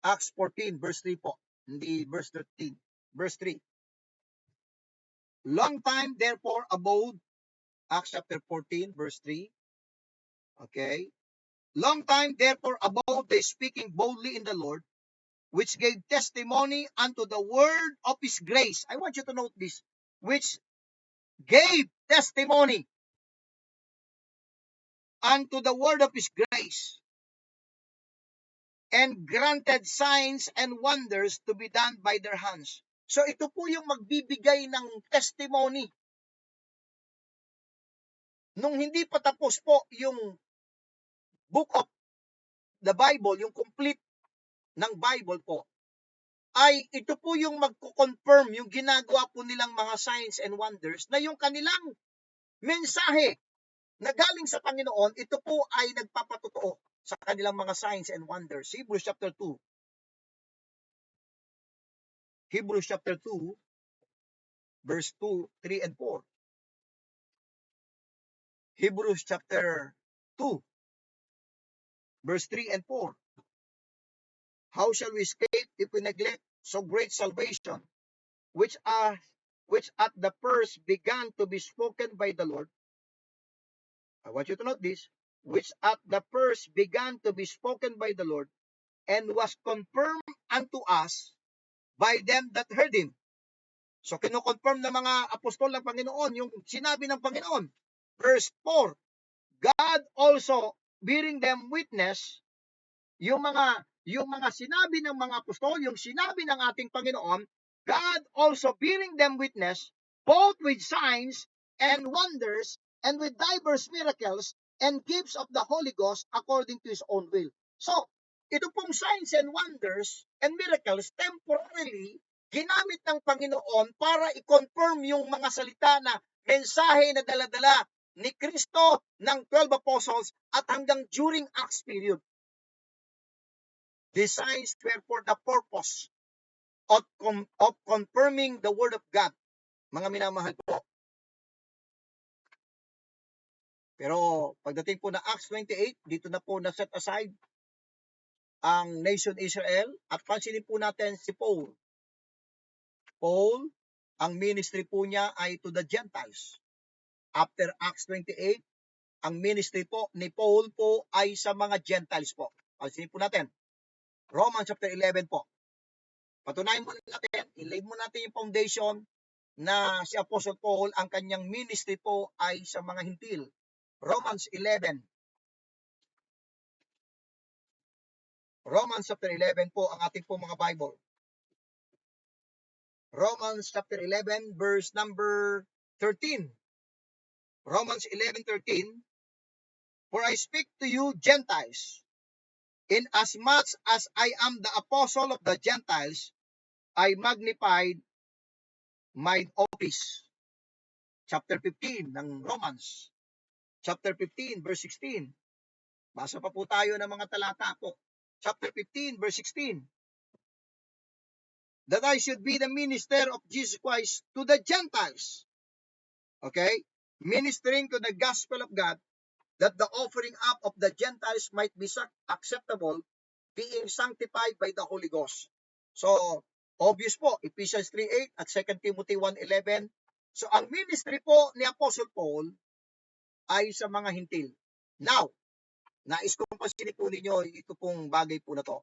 Acts 14, verse 3 po. Hindi verse 13. Verse 3. Long time therefore abode, Acts chapter 14, verse 3. Okay. Long time therefore abode they speaking boldly in the Lord, which gave testimony unto the word of his grace. I want you to note this. Which gave testimony unto the word of his grace, and granted signs and wonders to be done by their hands. So ito po yung magbibigay ng testimony. Nung hindi pa tapos po yung book of the Bible, yung complete ng Bible po, ay ito po yung magko-confirm yung ginagawa po nilang mga signs and wonders na yung kanilang mensahe na galing sa Panginoon, ito po ay nagpapatotoo sa kanilang mga signs and wonders. Hebrews chapter 2. Hebrews chapter 2, verse 2, 3, and 4. Hebrews chapter 2, verse 3 and 4. How shall we escape if we neglect so great salvation, which at the first began to be spoken by the Lord? I want you to note this. Which at the first began to be spoken by the Lord, and was confirmed unto us by them that heard him. So kino-confirm ng mga apostol ng Panginoon yung sinabi ng Panginoon. Verse 4, God also bearing them witness, yung mga sinabi ng mga apostol, yung sinabi ng ating Panginoon, God also bearing them witness, both with signs and wonders, and with diverse miracles and gifts of the Holy Ghost according to His own will. So, ito pong signs and wonders and miracles, temporarily, ginamit ng Panginoon para i-confirm yung mga salita na mensahe na daladala ni Kristo ng 12 apostles at hanggang during Acts period. These signs were for the purpose of confirming the word of God. Mga minamahal po. Pero pagdating po na Acts 28, dito na po na-set aside ang nation Israel at pansinin po natin si Paul. Paul, ang ministry po niya ay to the Gentiles. After Acts 28, ang ministry po ni Paul po ay sa mga Gentiles po. Pansinin po natin. Romans chapter 11 po. Patunayan mo natin, ilay mo natin yung foundation na si Apostle Paul, ang kanyang ministry po ay sa mga hintil. Romans 11. Romans chapter 11 po ang ating po mga Bible. Romans chapter 11 verse number 13. Romans 11:13. For I speak to you Gentiles, inasmuch as I am the apostle of the Gentiles, I magnified mine office. Chapter 15 ng Romans. Chapter 15 verse 16. Basa pa po tayo ng mga talata po. Chapter 15 verse 16. That I should be the minister of Jesus Christ to the Gentiles. Okay? Ministering to the gospel of God, that the offering up of the Gentiles might be acceptable, being sanctified by the Holy Ghost. So, obvious po, Ephesians 3:8 at 2 Timothy 1:11 So, ang ministry po ni Apostle Paul ay sa mga hintil. Now, nais kong pansinin po ninyo ito pong bagay po na to.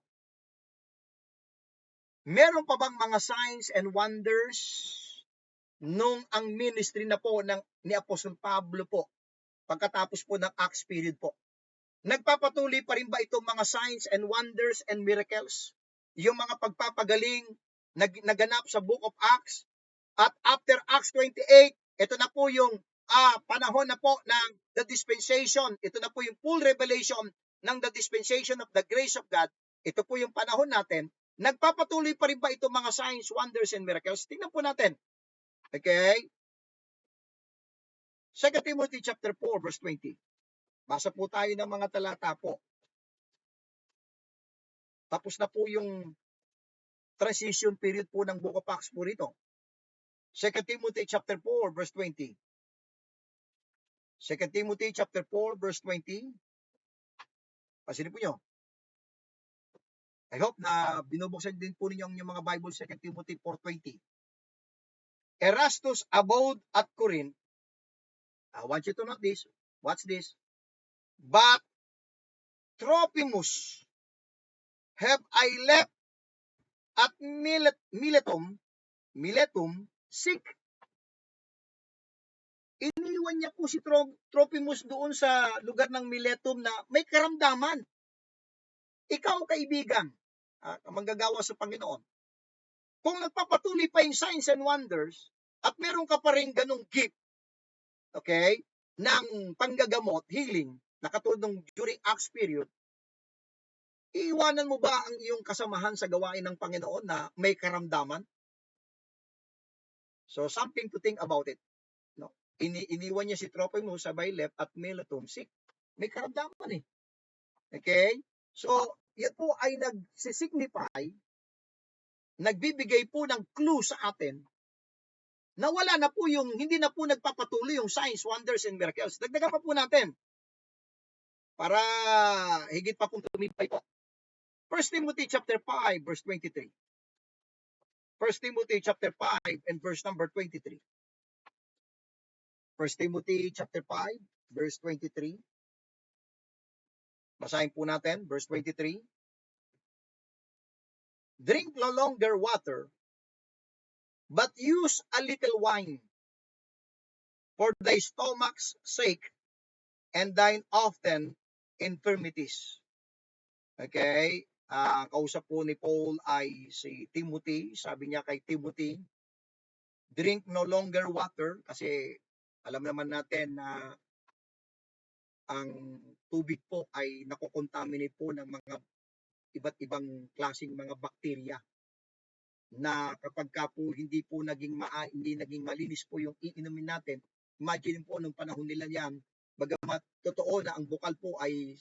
Meron pa bang mga signs and wonders nung ang ministry na po ni Apostle Pablo po pagkatapos po ng Acts period po? Nagpapatuloy pa rin ba itong mga signs and wonders and miracles? Yung mga pagpapagaling naganap sa Book of Acts? At after Acts 28, ito na po yung panahon na po ng the dispensation. Ito na po yung full revelation ng the dispensation of the grace of God. Ito po yung panahon natin. Nagpapatuloy pa rin ba itong mga signs, wonders, and miracles? Tingnan po natin. Okay? 2 Timothy chapter 4, verse 20. Basa po tayo ng mga talata po. Tapos na po yung transition period po ng Book of Acts po rito. 2 Timothy chapter 4, verse 20. 2 Timothy chapter 4, verse 20. Pasilip po nyo. I hope na binubuksan din po ninyo ang inyong mga Bible, 2 Timothy 4:20. Erastus abode at Corinth. I want you to note this. What's this? But Trophimus have I left at Miletum sick. Iniwan niya po si Trophimus doon sa lugar ng Miletum na may karamdaman. Ikaw, kaibigan, manggagawa sa Panginoon, kung nagpapatuloy pa yung signs and wonders at meron ka pa rin ganong gift, okay, ng panggagamot, healing, na katulad ng during Acts period, iiwanan mo ba ang iyong kasamahan sa gawain ng Panginoon na may karamdaman? So, something to think about it. No? Iniwan niya si Trophimus sa left at Miletum sick. May karamdaman eh. Okay? So, yan po ay nagsisignify, nagbibigay po ng clue sa atin na wala na po yung, hindi na po nagpapatuloy yung signs, wonders, and miracles. Dagdagan pa po natin para higit pa pong tumipay po. 1 Timothy chapter 5, verse 23. 1 Timothy chapter 5 and verse number 23. 1 Timothy chapter 5, verse 23. Basahin po natin, verse 23. Drink no longer water, but use a little wine for thy stomach's sake and thine often infirmities. Okay? Kausap po ni Paul ay si Timothy. Sabi niya kay Timothy, drink no longer water, kasi alam naman natin na ang tubig po ay nakokontaminate po ng mga iba't ibang klaseng mga bakterya na kapag ka po hindi naging malinis po yung iinumin natin. Imagine po nung panahon nila yan, bagamat totoo na ang bukal po ay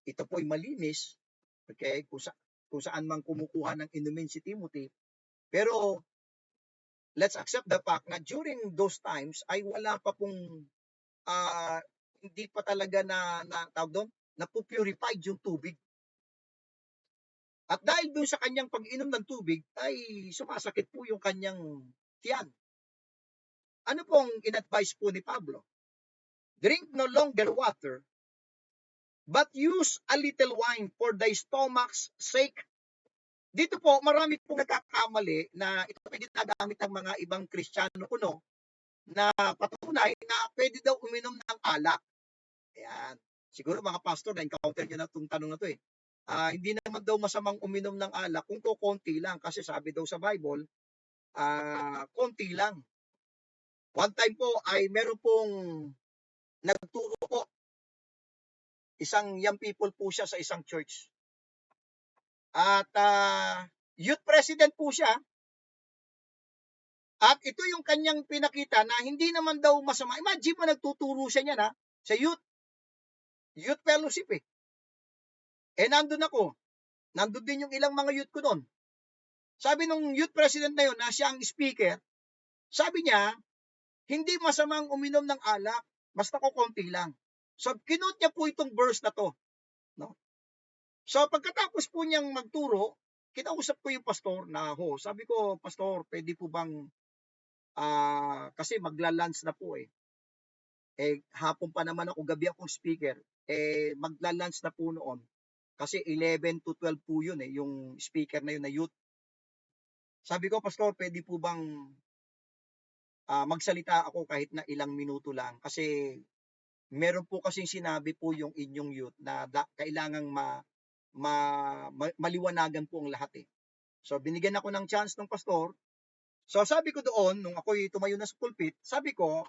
ito po ay malinis, okay, kung saan man kumukuha ng inumin si Timothy, pero let's accept the fact na during those times ay wala pa pong hindi pa talaga na tawag doon, na purified yung tubig. At dahil doon sa kanyang pag-inom ng tubig ay sumasakit po yung kanyang tiyan. Ano pong in-advise po ni Pablo? Drink no longer water, but use a little wine for thy stomach's sake. Dito po, marami pong nagkakamali na ito ay ginagamit ng mga ibang Kristiyano kuno na patunay na pwede daw uminom ng alak. Ayan. Siguro mga pastor, na-encounter nyo na itong tanong na ito eh. Hindi naman daw masamang uminom ng alak kung konti lang, kasi sabi daw sa Bible, konti lang. One time po ay meron pong nagturo po, isang young people po siya sa isang church. At youth president po siya. At ito yung kanyang pinakita na hindi naman daw masama. Imagine mo, nagtuturo siya niya sa youth fellowship eh. Nandun ako. Nandun din yung ilang mga youth ko doon. Sabi nung youth president na yun, na siya ang speaker, sabi niya, hindi masamang uminom ng alak, basta ko konti lang. So, kinote niya po itong verse na to. No? So, pagkatapos po niyang magturo, kinausap ko yung pastor na sabi ko, pastor, pwede po bang Kasi magla-lunch na po eh. Hapon pa naman ako, gabi akong speaker. Magla-lunch na po noon. Kasi 11 to 12 po yun eh, yung speaker na yun na youth. Sabi ko, Pastor, pwede po bang magsalita ako kahit na ilang minuto lang? Kasi meron po kasing sinabi po yung inyong youth na kailangang maliwanagan po ang lahat eh. So binigyan ako ng chance ng pastor. So sabi ko doon, nung ako'y tumayo na sa pulpit, sabi ko,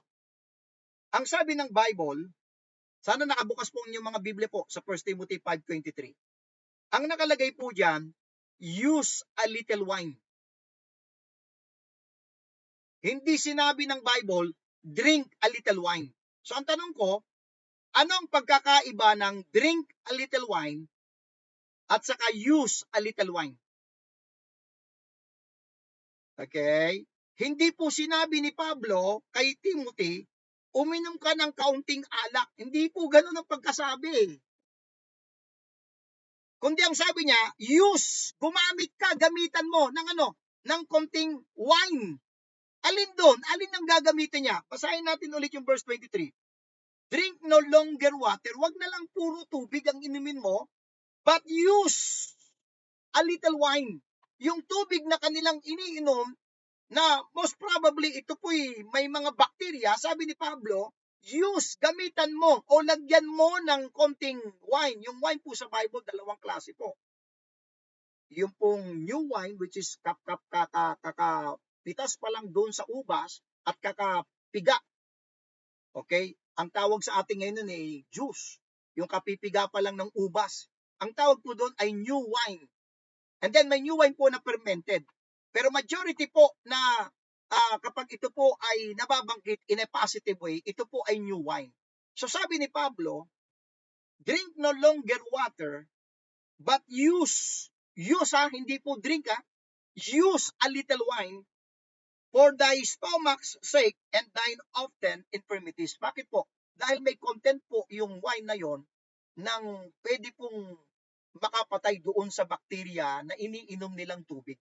ang sabi ng Bible, sana nakabukas po yung mga Biblia po sa 1 Timothy 5:23. Ang nakalagay po diyan, use a little wine. Hindi sinabi ng Bible, drink a little wine. So ang tanong ko, anong pagkakaiba ng drink a little wine at saka use a little wine? Okay? Hindi po sinabi ni Pablo kay Timothy, uminom ka ng kaunting alak. Hindi po ganun ang pagkasabi. Kundi ang sabi niya, use, gumamit ka, gamitan mo ng konting wine. Alin doon? Alin ang gagamitin niya? Basahin natin ulit yung verse 23. Drink no longer water. Wag na lang puro tubig ang inumin mo, but use a little wine. Yung tubig na kanilang iniinom, na most probably ito po'y may mga bakterya, sabi ni Pablo, use, gamitan mo o lagyan mo ng konting wine. Yung wine po sa Bible, dalawang klase po. Yung pong new wine, which is kakapitas pa lang doon sa ubas at kakapiga. Okay? Ang tawag sa atin ngayon ay juice. Yung kapipiga pa lang ng ubas. Ang tawag po doon ay new wine. And then may new wine po na fermented. Pero majority po na kapag ito po ay nababanggit in a positive way, ito po ay new wine. So sabi ni Pablo, drink no longer water, but use hindi po drink use a little wine for thy stomach's sake and thine often infirmities. Bakit po? Dahil may content po yung wine na yon ng pwede pong makapatay doon sa bakterya na iniinom nilang tubig.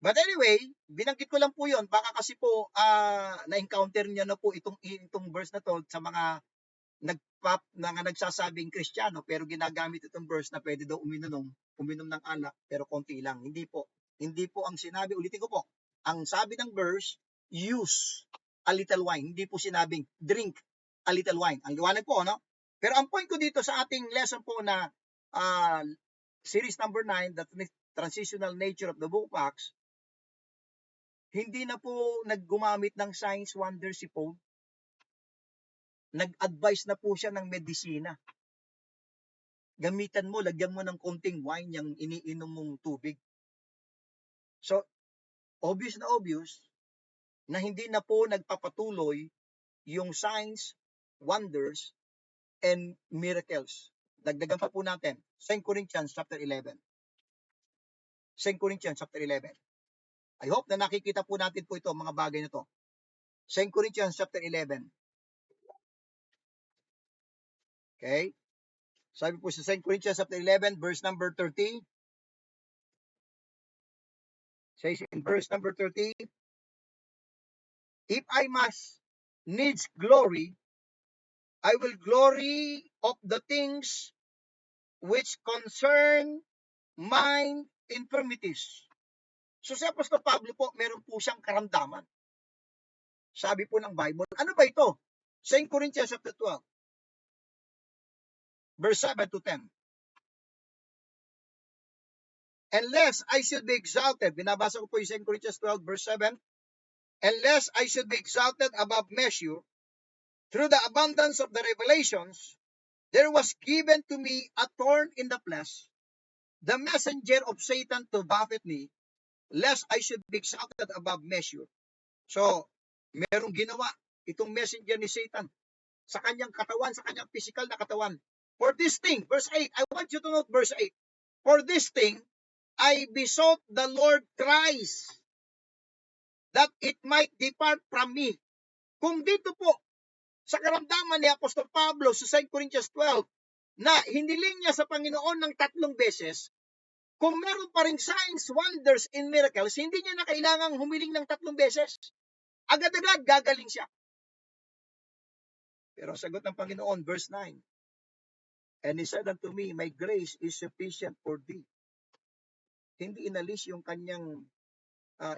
But anyway, binanggit ko lang po yon, baka kasi po na-encounter niya na po itong verse na to sa mga nagsasabing Kristiyano pero ginagamit itong verse na pwede daw uminom ng alak pero konti lang. Hindi po ang sinabi, ulitin ko po, ang sabi ng verse, use a little wine. Hindi po sinabing drink a little wine. Ang liwanag po, no? Pero ang point ko dito sa ating lesson po na series number 9, the transitional nature of the book of Acts, hindi na po naggumamit ng signs, wonders si Paul. Nag-advise na po siya ng medisina. Gamitan mo, lagyan mo ng konting wine yung iniinom mong tubig. So, obvious na hindi na po nagpapatuloy yung signs, wonders, and miracles. Dagdagan pa po natin, 2 Corinthians chapter 11. 2 Corinthians chapter 11. I hope na nakikita po natin po ito, mga bagay na to. 2 Corinthians chapter 11. Okay? Sabi po sa 2 Corinthians chapter 11, verse number 30. Says in verse number 30, if I must needs glory, I will glory of the things which concern mine infirmities. So si Apostol Pablo po, meron po siyang karamdaman. Sabi po ng Bible, ano ba ito? 2 Corinthians chapter 12, verse 7 to 10. Unless I should be exalted, binabasa ko po yung 2 Corinthians 12, verse 7, unless I should be exalted above measure, through the abundance of the revelations, there was given to me a thorn in the flesh, the messenger of Satan to buffet me, lest I should be exalted above measure. So, merong ginawa itong messenger ni Satan sa kanyang katawan, sa kanyang physical na katawan. For this thing, verse 8, I want you to note verse 8. For this thing, I besought the Lord thrice that it might depart from me. Kung dito po, sa karamdaman ni Apostol Pablo sa 2 Corinthians 12, na hiniling niya sa Panginoon ng 3 beses, Kung meron pa ring signs, wonders, and miracles, hindi niya na kailangang humiling ng 3 beses. Agad-agad gagaling siya. Pero sagot ng Panginoon, verse 9, and He said unto me, my grace is sufficient for thee. Hindi inalis yung kanyang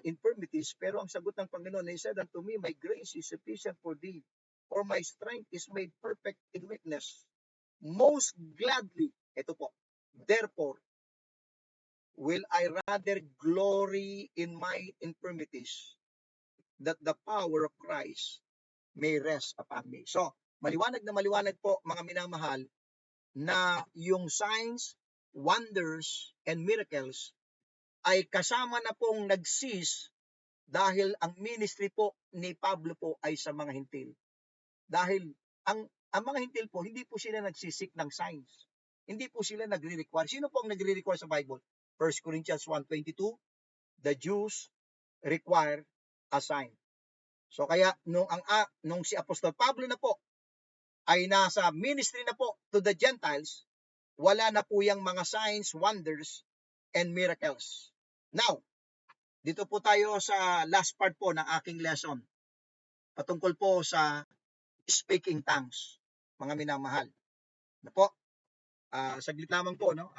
infirmities, pero ang sagot ng Panginoon, He said unto me, my grace is sufficient for thee, for my strength is made perfect in weakness. Most gladly, ito po, therefore, will I rather glory in my infirmities, that the power of Christ may rest upon me. So, maliwanag na maliwanag po, mga minamahal, na yung signs, wonders, and miracles ay kasama na pong nag-cease dahil ang ministry po ni Pablo po ay sa mga hintil. Dahil ang mga hintil po, hindi po sila nagsisik ng signs. Hindi po sila nagre-require. Sino po ang nagre-require sa Bible? 1 Corinthians 1:22, the Jews require a sign. So kaya nung si Apostol Pablo na po ay nasa ministry na po to the Gentiles, wala na po yung mga signs, wonders, and miracles. Now, dito po tayo sa last part po ng aking lesson. Patungkol po sa speaking tongues, mga minamahal. Na po, saglit lamang po, no?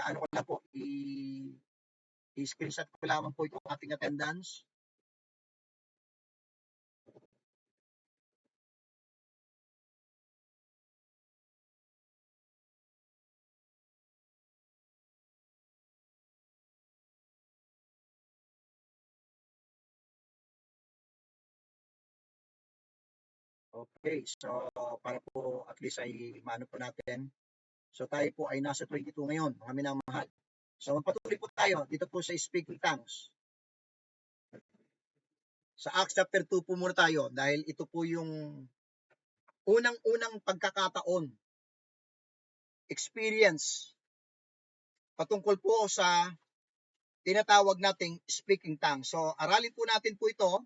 Ano ko na po, i-screenshot ko lamang po itong ating attendance. Okay, so para po at least ay mano po natin. So tayo po ay nasa 22 ngayon, mga minamahal. So magpatuloy po tayo dito po sa speaking tongues. Sa Acts chapter 2 po muna tayo dahil ito po yung unang-unang pagkakataon, experience, patungkol po sa tinatawag nating speaking tongues. So aralin po natin po ito,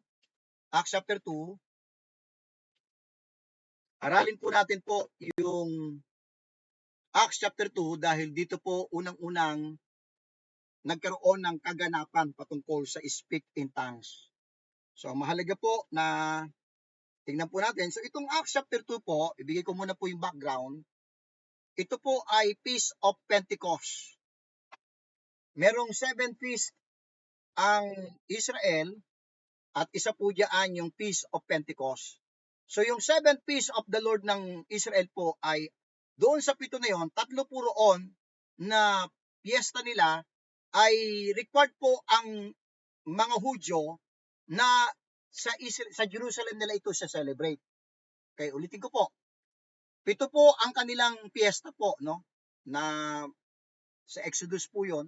Acts chapter 2. Aralin po natin po yung Acts chapter 2 dahil dito po unang-unang nagkaroon ng kaganapan patungkol sa speak in tongues. So mahalaga po na tingnan po natin. So itong Acts chapter 2 po, ibigay ko muna po yung background. Ito po ay Feast of Pentecost. Merong 7 feast ang Israel at isa po diyan yung Feast of Pentecost. So yung 7 feast of the Lord ng Israel po ay doon sa 7 na yon, 3 po roon na piyesta nila ay required po ang mga Hudyo na sa Jerusalem nila ito sa celebrate. Okay, ulitin ko po. 7 po ang kanilang piyesta po, no? Na sa Exodus po 'yon.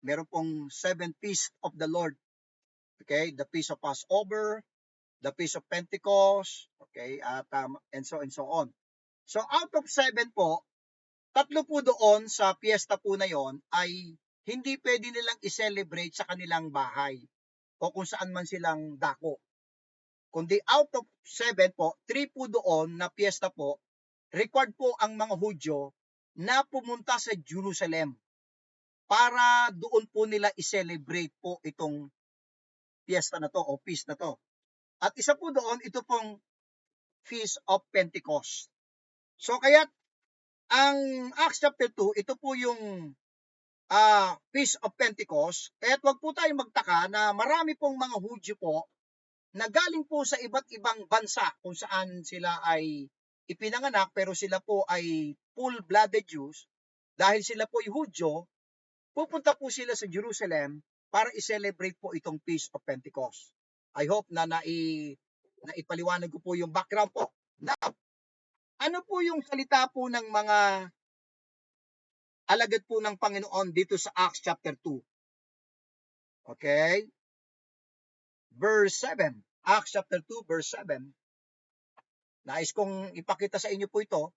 Meron pong 7 feast of the Lord. Okay, the feast of Passover, the feast of Pentecost, okay, at and so on. So out of 7 po, 3 po doon sa piyesta po na 'yon ay hindi pwede nilang i-celebrate sa kanilang bahay o kung saan man silang dako. Kundi out of 7 po, 3 po doon na piyesta po, required po ang mga Hudyo na pumunta sa Jerusalem para doon po nila i-celebrate po itong piyesta na to o feast na to. At isa po doon, ito pong Feast of Pentecost. So kaya ang Acts chapter 2, ito po yung Feast of Pentecost. Kaya wag po tayong magtaka na marami pong mga Hudyo po na galing po sa iba't ibang bansa kung saan sila ay ipinanganak pero sila po ay full-blooded Jews. Dahil sila po ay Hudyo, pupunta po sila sa Jerusalem para i-celebrate po itong Feast of Pentecost. I hope na naipaliwanag ko po yung background po. Now, ano po yung salita po ng mga alagad po ng Panginoon dito sa Acts chapter 2? Okay? Verse 7. Acts chapter 2, verse 7. Nais kong ipakita sa inyo po ito.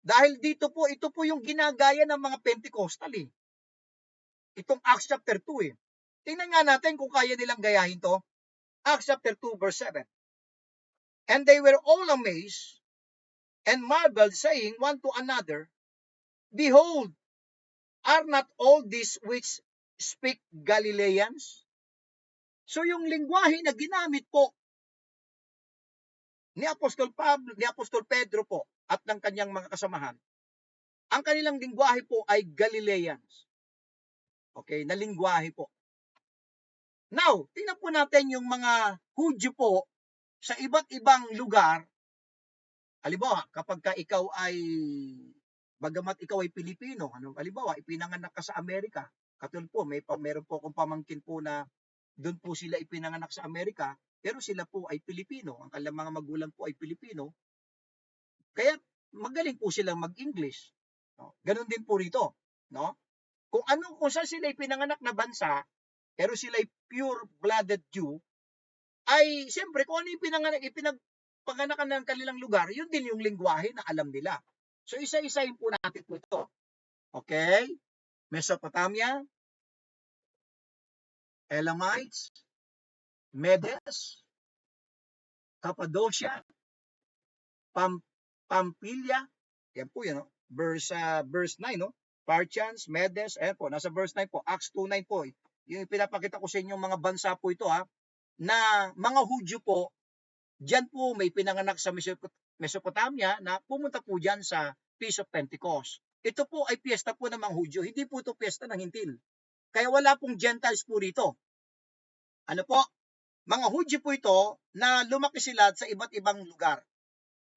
Dahil dito po, ito po yung ginagaya ng mga Pentecostal eh. Itong Acts chapter 2 eh. Tingnan nga natin kung kaya nilang gayahin to. Acts chapter 2, verse 7. And they were all amazed and marveled, saying one to another, Behold, Are not all these which speak Galileans? So yung lingwahe na ginamit po ni Apostol Pablo, ni Apostol Pedro po at ng kanyang mga kasamahan, ang kanilang lingwahe po ay Galileans. Okay, na lingwahe po. Now, tingnan po natin yung mga Hudyo po sa iba't ibang lugar. Halimbawa, kapag ka ikaw ay, bagamat ikaw ay Pilipino, halimbawa, ipinanganak ka sa Amerika, katulad po, meron po akong pamangkin po na doon po sila ipinanganak sa Amerika, pero sila po ay Pilipino. Ang kanilang mga magulang po ay Pilipino. Kaya magaling po silang mag-English. No? Ganon din po rito. No? Kung saan sila ipinanganak na bansa, pero sila ay pure-blooded Jew, ay siyempre kung ano yung pinagpanganakan ng kanilang lugar, yun din yung lingwahe na alam nila. So isa-isahin po natin po ito. Okay? Mesopotamia, Elamites, Medes, Cappadocia, Pamphylia, yan po yan, no? verse 9, no? Parthians, Medes, ayan po, nasa verse 9 po, Acts 2:9 po. Yung pinapakita ko sa inyo mga bansa po ito, na mga Hudyo po, diyan po may pinanganak sa Mesopotamia na pumunta po diyan sa Feast of Pentecost. Ito po ay piyesta po ng mga Hudyo, hindi po ito piyesta ng Hintil. Kaya wala pong Gentiles po rito. Ano po? Mga Hudyo po ito na lumaki sila sa iba't ibang lugar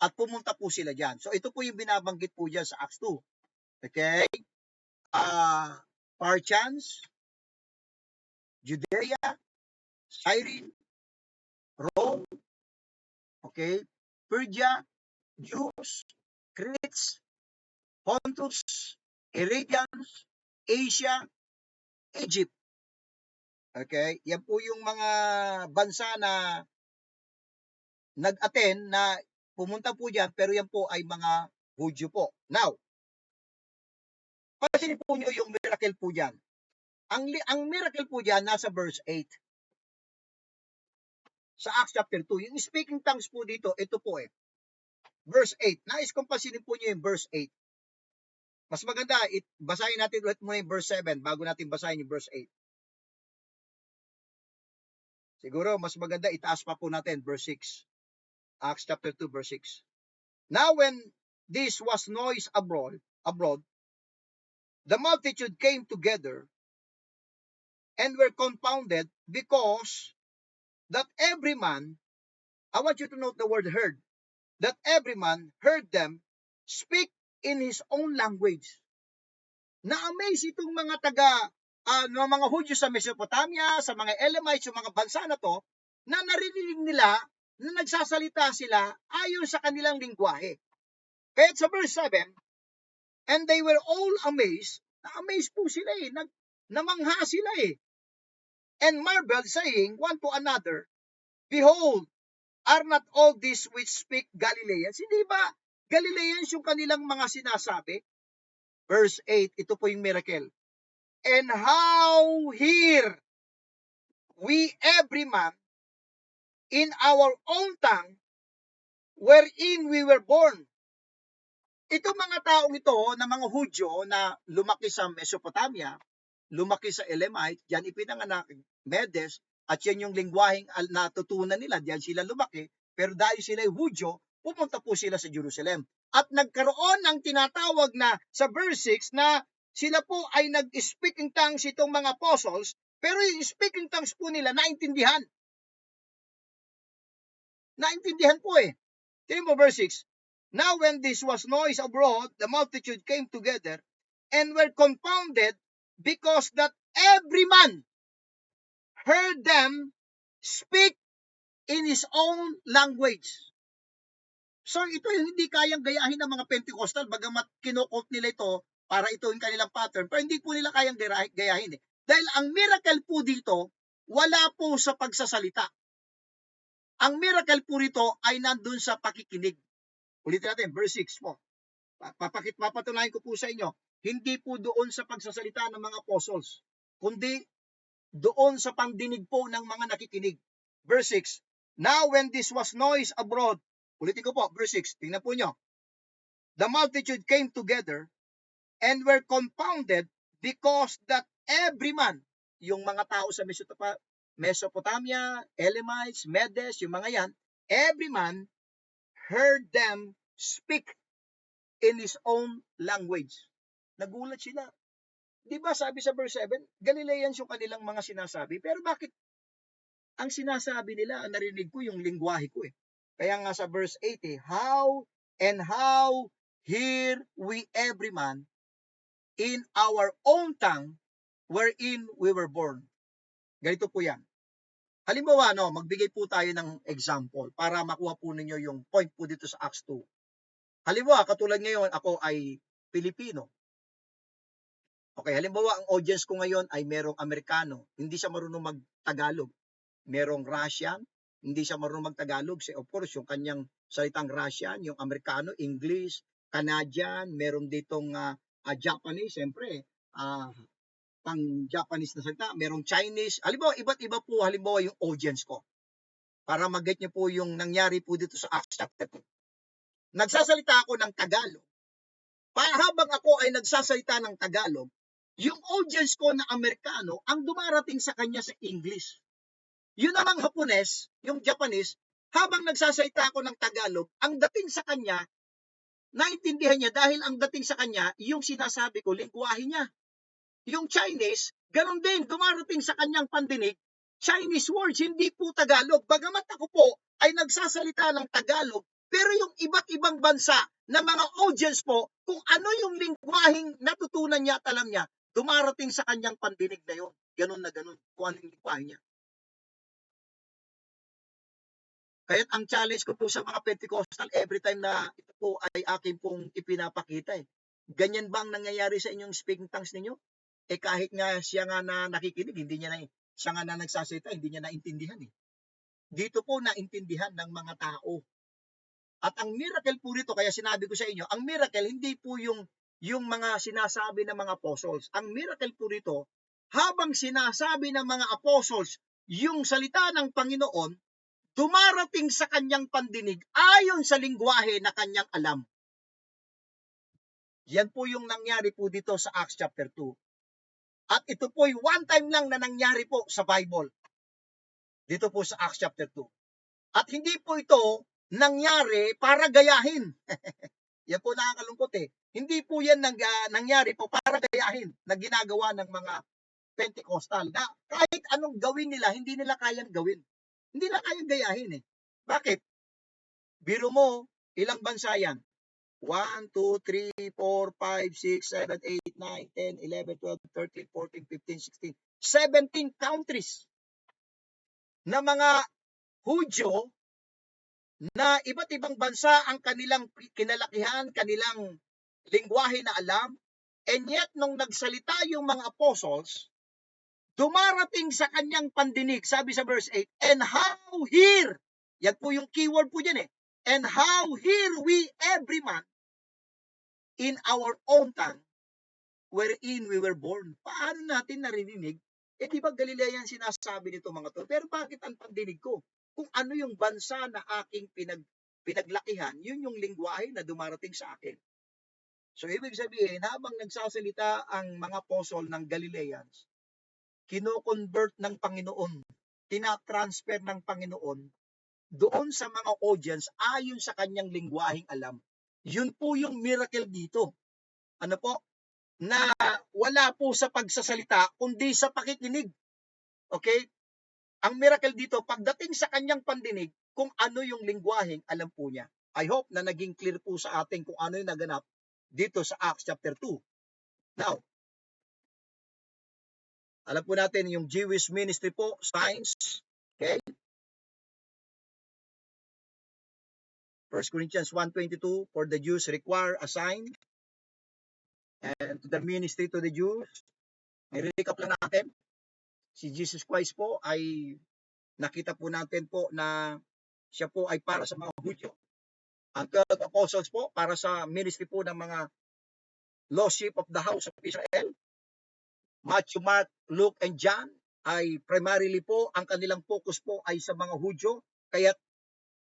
at pumunta po sila diyan. So ito po yung binabanggit po diyan sa Acts 2. Okay? Parthians, Judea, Cyrene, Rome, okay, Persia, Jews, Cretes, Pontus, Arabians, Asia, Egypt. Okay, yan po yung mga bansa na nag-attend na pumunta po diyan, pero yan po ay mga Hudyo po. Now, pansinin po nyo yung miracle po diyan. Ang miracle po diyan nasa verse 8. Sa Acts chapter 2, yung speaking tongues po dito, ito po verse 8. Nais kong pansinin po nyo yung verse 8. Mas maganda, basahin natin ulit muna yung verse 7 bago natin basahin yung verse 8. Siguro, mas maganda, itaas pa po natin, verse 6. Acts chapter 2, verse 6. Now when this was noise abroad, the multitude came together and were confounded because that every man, I want you to note the word heard, that every man heard them speak in his own language. Na-amaze itong mga mga Hudyo sa Mesopotamia, sa mga Elamites, yung mga bansa na to, na narinig nila na nagsasalita sila ayon sa kanilang lingwahe. Kaya sa verse 7, and they were all amazed, na-amaze po sila namangha sila and marveled, saying one to another, behold, are not all these which speak Galileans? Hindi ba Galileans yung kanilang mga sinasabi? Verse 8, ito po yung miracle. And how hear we every man in our own tongue wherein we were born. Ito mga taong ito na mga Hudyo na lumaki sa Mesopotamia, lumaki sa Elamite, diyan ipinanganak, Medes, at yan yung lingwaheng natutunan nila, diyan sila lumaki, pero dahil sila ay Hudyo, pumunta po sila sa Jerusalem. At nagkaroon ng tinatawag na sa verse 6 na sila po ay nag-speaking tongues itong mga apostles, pero yung speaking tongues po nila naintindihan. Naintindihan po Tingnan mo verse 6. Now when this was noise abroad, the multitude came together and were confounded because that every man heard them speak in his own language. So ito yung hindi kayang gayahin ng mga Pentecostal, bagamat kinokot nila ito para ito yung kanilang pattern, pero hindi po nila kayang gayahin Dahil ang miracle po dito, wala po sa pagsasalita. Ang miracle po rito ay nandun sa pakikinig. Ulitin natin, verse 6 po. Papatunayan ko po sa inyo, hindi po doon sa pagsasalita ng mga apostles, kundi doon sa pangdinig po ng mga nakikinig. Verse 6, now when this was noise abroad, ulitin ko po, verse 6, tingnan po nyo. The multitude came together and were confounded because that every man, yung mga tao sa Mesopotamia, Elamites, Medes, yung mga yan, every man heard them speak in his own language. Nagulat sila. Di ba sabi sa verse 7, Galileans yung kanilang mga sinasabi, pero bakit ang sinasabi nila, narinig ko yung lingwahe ko eh. Kaya nga sa verse 8 how hear we every man in our own tongue wherein we were born. Ganito po yan. Halimbawa, magbigay po tayo ng example para makuha po ninyo yung point po dito sa Acts 2. Halimbawa, katulad ngayon, ako ay Pilipino. Okay, halimbawa, ang audience ko ngayon ay merong Amerikano. Hindi siya marunong mag-Tagalog. Merong Russian, hindi siya marunong mag-Tagalog. Of course, yung kanyang salitang Russian, yung Amerikano, English, Canadian, meron ditong Japanese, siyempre, pang-Japanese na salita, merong Chinese. Halimbawa, iba't iba po, halimbawa, yung audience ko. Para mag-get nyo po yung nangyari po dito sa Acts chapter 2. Nagsasalita ako ng Tagalog. Habang ako ay nagsasalita ng Tagalog, yung audience ko na Amerikano, ang dumarating sa kanya sa English. Yun namang Hapones, yung Japanese, habang nagsasalita ako ng Tagalog, ang dating sa kanya, naintindihan niya dahil ang dating sa kanya, yung sinasabi ko, lingwahe niya. Yung Chinese, ganun din, dumarating sa kanyang pandinig, Chinese words, hindi po Tagalog. Bagamat ako po ay nagsasalita ng Tagalog, pero yung iba't ibang bansa na mga audience po, kung ano yung lingwaheng natutunan niya at alam niya, dumarating sa kanyang pandinig na yun. Ganun na ganun, kung ano yung lingwahe niya. Kaya't ang challenge ko po sa mga Pentecostal, every time na ito po ay akin pong ipinapakita Ganyan ba ang nangyayari sa inyong speaking tongues ninyo? Kahit nga siya nga na nakikinig, siya nga na nagsasalita, hindi niya naintindihan Dito po naintindihan ng mga tao. At ang miracle po rito, kaya sinabi ko sa inyo, ang miracle hindi po yung mga sinasabi ng mga apostles. Ang miracle po rito, habang sinasabi ng mga apostles yung salita ng Panginoon, dumarating sa kanyang pandinig ayon sa lingwahe na kanyang alam. Yan po yung nangyari po dito sa Acts chapter 2. At ito po yung one time lang na nangyari po sa Bible. Dito po sa Acts chapter 2. At hindi po ito nangyari para gayahin. Yan po nakakalungkot Hindi po yan nangyari po para gayahin na ginagawa ng mga Pentecostal. Na kahit anong gawin nila, hindi nila kayang gawin. Hindi nila kayang gayahin Bakit? Biro mo, ilang bansa yan? 1, 2, 3, 4, 5, 6, 7, 8, 9, 10, 11, 12, 13, 14, 15, 16, 17 countries na mga Hudyo na iba't ibang bansa ang kanilang kinalakihan, kanilang lingwahe na alam, and yet nung nagsalita yung mga apostles, dumarating sa kanyang pandinig, sabi sa verse 8, and how hear, yan po yung keyword po dyan and how hear we every man in our own tongue wherein we were born. Paano natin narinig? Di ba Galilea yan sinasabi nito mga to? Pero bakit ang pandinig ko? Kung ano yung bansa na aking pinaglakihan, yun yung lingwahe na dumarating sa akin. So ibig sabihin, habang nagsasalita ang mga apostol ng Galileans, kino-convert ng Panginoon, tinatransfer ng Panginoon doon sa mga audience ayon sa kanyang lingwaheng alam. Yun po yung miracle dito. Ano po? Na wala po sa pagsasalita, kundi sa pakikinig. Okay? Ang miracle dito, pagdating sa kanyang pandinig, kung ano yung lingwaheng alam po niya. I hope na naging clear po sa atin kung ano yung naganap dito sa Acts chapter 2. Now, alam po natin yung Jewish ministry po, signs. Okay? 1 Corinthians 1:22, for the Jews require a sign. And to the ministry to the Jews, i-recap lang natin. Si Jesus Christ po ay nakita po natin po na siya po ay para sa mga Hudyo. Ang 12 apostles po para sa ministry po ng mga lost sheep of the house of Israel. Matthew, Mark, Luke, and John ay primarily po, ang kanilang focus po ay sa mga Hudyo. Kaya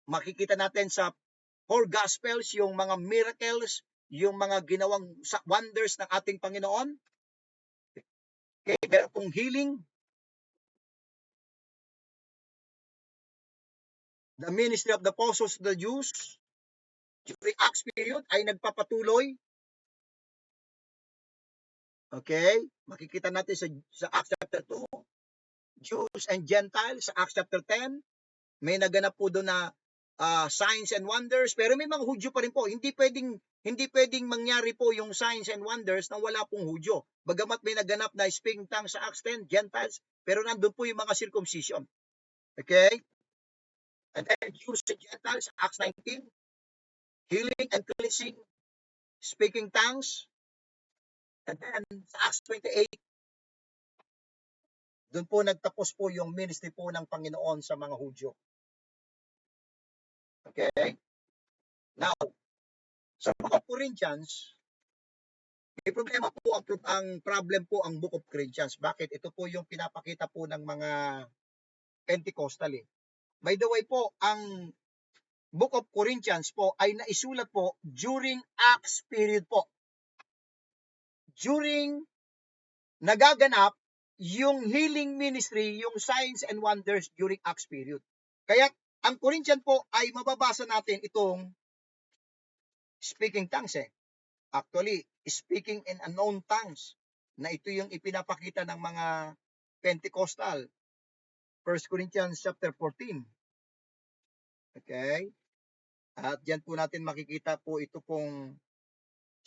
makikita natin sa 4 Gospels yung mga miracles, yung mga ginawang wonders ng ating Panginoon. Okay, meron pong healing. The ministry of the apostles to the Jews during Acts period ay nagpapatuloy. Okay, makikita natin sa Acts chapter 2, Jews and Gentiles. Sa Acts chapter 10, may naganap po doon na signs and wonders, pero may mga Hudyo pa rin po. Hindi pwedeng mangyari po yung signs and wonders nang wala pong Hudyo. Bagamat may naganap na speaking tongues sa Acts 10, Gentiles, pero nandun po yung mga circumcision. Okay? And then Jews and Gentiles, Acts 19, healing and cleansing, speaking tongues. And then sa Acts 28, doon po nagtapos po yung ministry po ng Panginoon sa mga Hudyo. Okay? Now, sa mga Corinthians, may problema po ang problem po ang Book of Corinthians. Bakit? Ito po yung pinapakita po ng mga Pentecostal eh. By the way po, ang Book of Corinthians po ay naisulat po during Acts period po. During nagaganap yung healing ministry, yung signs and wonders during Acts period. Kaya ang Corinthian po ay mababasa natin itong speaking tongues eh. Actually, speaking in unknown tongues, na ito yung ipinapakita ng mga Pentecostal. 1 Corinthians chapter 14. Okay? At diyan po natin makikita po ito pong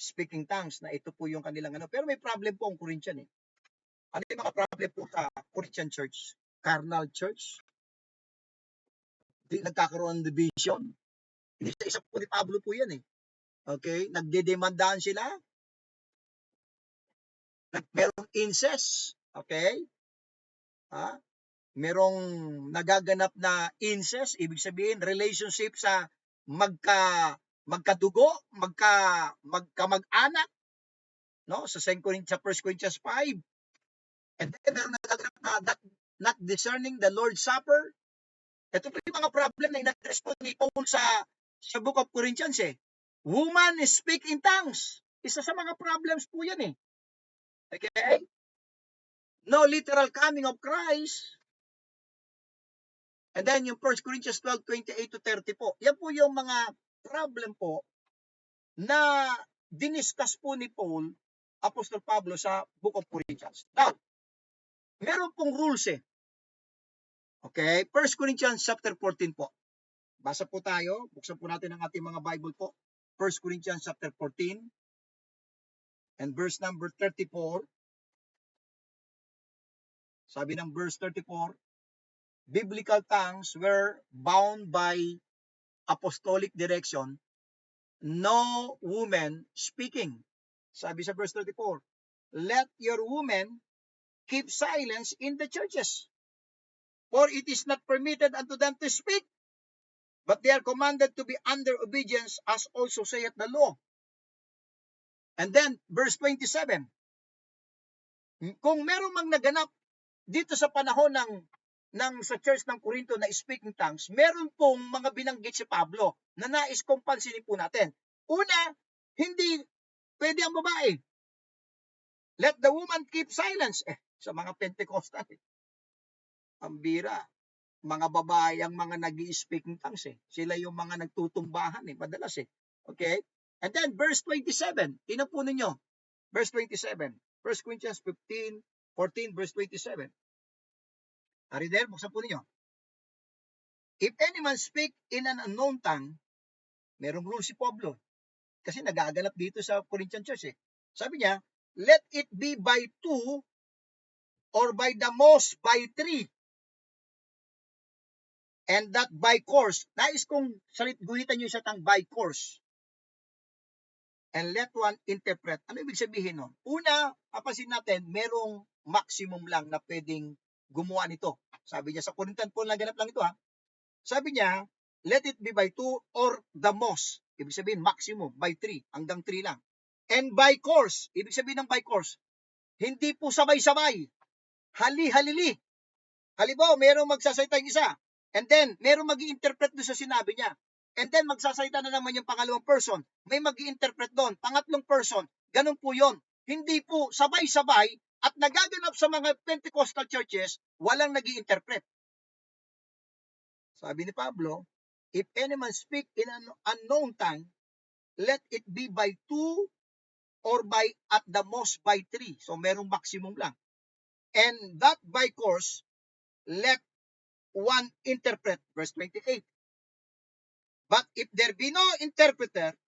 speaking tongues na ito po yung kanilang ano. Pero may problem po ang Corinthian eh. Ano yung mga problem po sa Corinthian church? Carnal church? Di nagkakaroon ng division? Isa po ni Pablo po yan eh. Okay? Nagdedemandahan sila. Merong incest. Okay? Merong nagaganap na incest, ibig sabihin relationship sa magkadugo, magkamag-anak, no? Sa 1 Corinthians 5. And then meron nagaganap na not discerning the Lord's Supper. Ito po yung mga problem na in-address po ni Paul sa Book of Corinthians eh. Woman speak in tongues. Isa sa mga problems po yan eh. Okay? No literal coming of Christ. And then yung 1 Corinthians 12:28-30 po. Yan po yung mga problem po na diniscuss po ni Paul, Apostle Pablo sa Book of Corinthians. Now, meron pong rules eh. Okay? 1 Corinthians chapter 14 po. Basa po tayo. Buksan po natin ang ating mga Bible po. 1 Corinthians chapter 14 and verse number 34. Sabi ng verse 34, biblical tongues were bound by apostolic direction, no woman speaking. Sabi sa verse 34, let your women keep silence in the churches, for it is not permitted unto them to speak, but they are commanded to be under obedience, as also saith the law. And then, verse 27, kung meron mang naganap dito sa panahon sa church ng Corinto na speaking tongues, meron pong mga binanggit si Pablo na nais kong pansinin po natin. Una, hindi pwede ang babae. Let the woman keep silence. Sa mga Pentecostal, ang bira, mga babae ang mga nag-i-speaking tongues eh. Sila yung mga nagtutumbahan eh, madalas eh. Okay? And then, verse 27, tinan po ninyo, verse 27, 1 Corinthians 14, verse 27. Are you there? Buksan po ninyo. If any man speak in an unknown tongue, merong rule si Pablo. Kasi nagaganap dito sa Corinthian church eh. Sabi niya, let it be by 2 or by the most by 3. And that by course, nais kong guhitan nyo sa tang by course. And let one interpret. Ano ibig sabihin nun? Una, papansin natin, merong maximum lang na pwedeng gumawa nito. Sabi niya, sa Corinthian po naganap lang ito ha. Sabi niya, let it be by 2 or the most. Ibig sabihin, maximum, by 3. Hanggang 3 lang. And by course. Ibig sabihin ng by course, hindi po sabay-sabay. Hali-halili. Halimbawa, merong magsasalita yung isa. And then, merong mag-i-interpret doon sa sinabi niya. And then, magsasalita na naman yung pangalawang person. May mag-i-interpret doon. Pangatlong person. Ganun po yon. Hindi po sabay-sabay At nagaganap sa mga Pentecostal churches, walang nag-i-interpret. Sabi ni Pablo, if any man speak in an unknown tongue, let it be by 2 or by at the most by 3. So merong maximum lang. And that by course, let one interpret. Verse 28. But if there be no interpreter,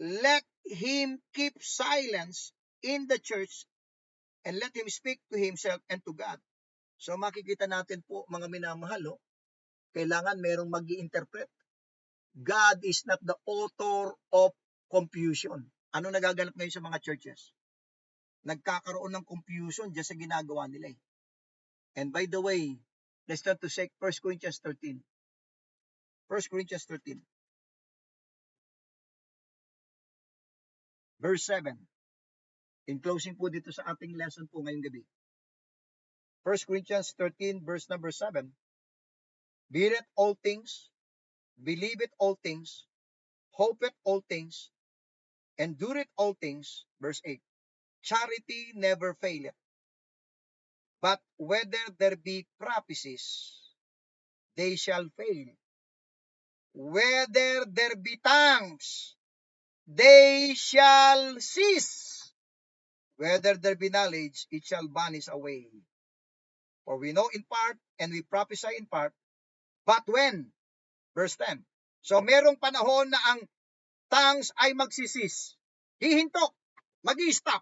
let him keep silence in the church and let him speak to himself and to God. So makikita natin po, mga minamahal, kailangan merong mag-i-interpret. God is not the author of confusion. Ano nagaganap ngayon sa mga churches? Nagkakaroon ng confusion dyan sa ginagawa nila. And by the way, let's turn to 1 Corinthians 13. 1 Corinthians 13. Verse 7. In closing po dito sa ating lesson po ngayong gabi. 1 Corinthians 13 verse number 7. Bear it all things, believe it all things, hope it all things, endure it all things. Verse 8. Charity never faileth. But whether there be prophecies, they shall fail. Whether there be tongues, they shall cease. Whether there be knowledge, it shall vanish away. For we know in part, and we prophesy in part, but when? Verse 10. So merong panahon na ang tongues ay magsisis. Hihinto. Mag-i-stop.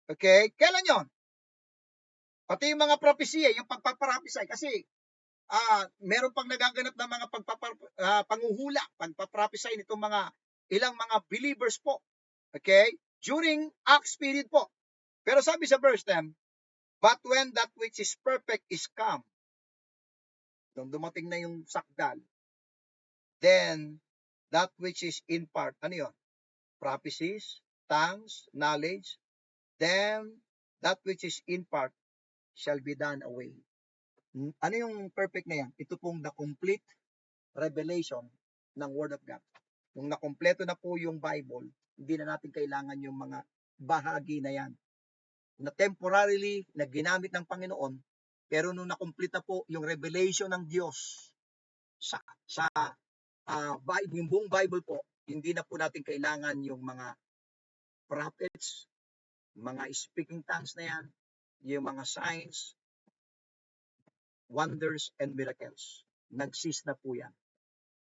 Okay? Kailan yon? Pati yung mga propesya, yung pagpaprophesy. Kasi meron pang nagaganap na mga panguhula, pagpaprophesy nitong mga ilang mga believers po. Okay? During Acts period po. Pero sabi sa verse 10, but when that which is perfect is come, nung dumating na yung sakdal, then that which is in part, ano yun? Prophecies, tongues, knowledge, then that which is in part shall be done away. Ano yung perfect na yan? Ito pong the complete revelation ng Word of God. Nung nakompleto na po yung Bible, hindi na natin kailangan yung mga bahagi na yan na temporarily na ginamit ng Panginoon, pero nung nakomplete na po yung revelation ng Diyos sa Bible, yung buong Bible po, hindi na po natin kailangan yung mga prophets, mga speaking tongues na yan, yung mga signs, wonders, and miracles. Nag-cease na po yan.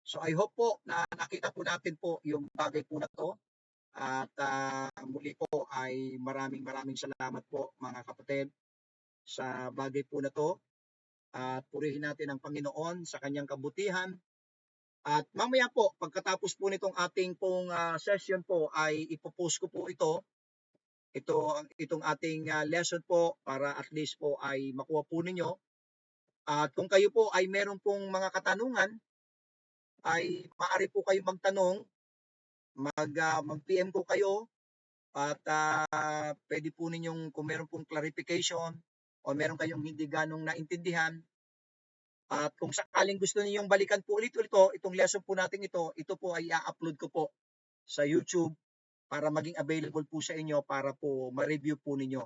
So I hope po na nakita po natin po yung bagay po na to. At muli po ay maraming salamat po mga kapatid sa bagay po na to. At purihin natin ang Panginoon sa kanyang kabutihan. At mamaya po, pagkatapos po nitong ating pong session po, ay ipopost ko po itong ating lesson po para at least po ay makuha po ninyo. At kung kayo po ay meron pong mga katanungan, ay maaari po kayo magtanong, mag-PM ko kayo at pwede po ninyong kung meron pong clarification o meron kayong hindi ganong naintindihan at kung sakaling gusto ninyong balikan po ulit itong lesson po natin ito po ay i-upload ko po sa YouTube para maging available po sa inyo para po ma-review po ninyo.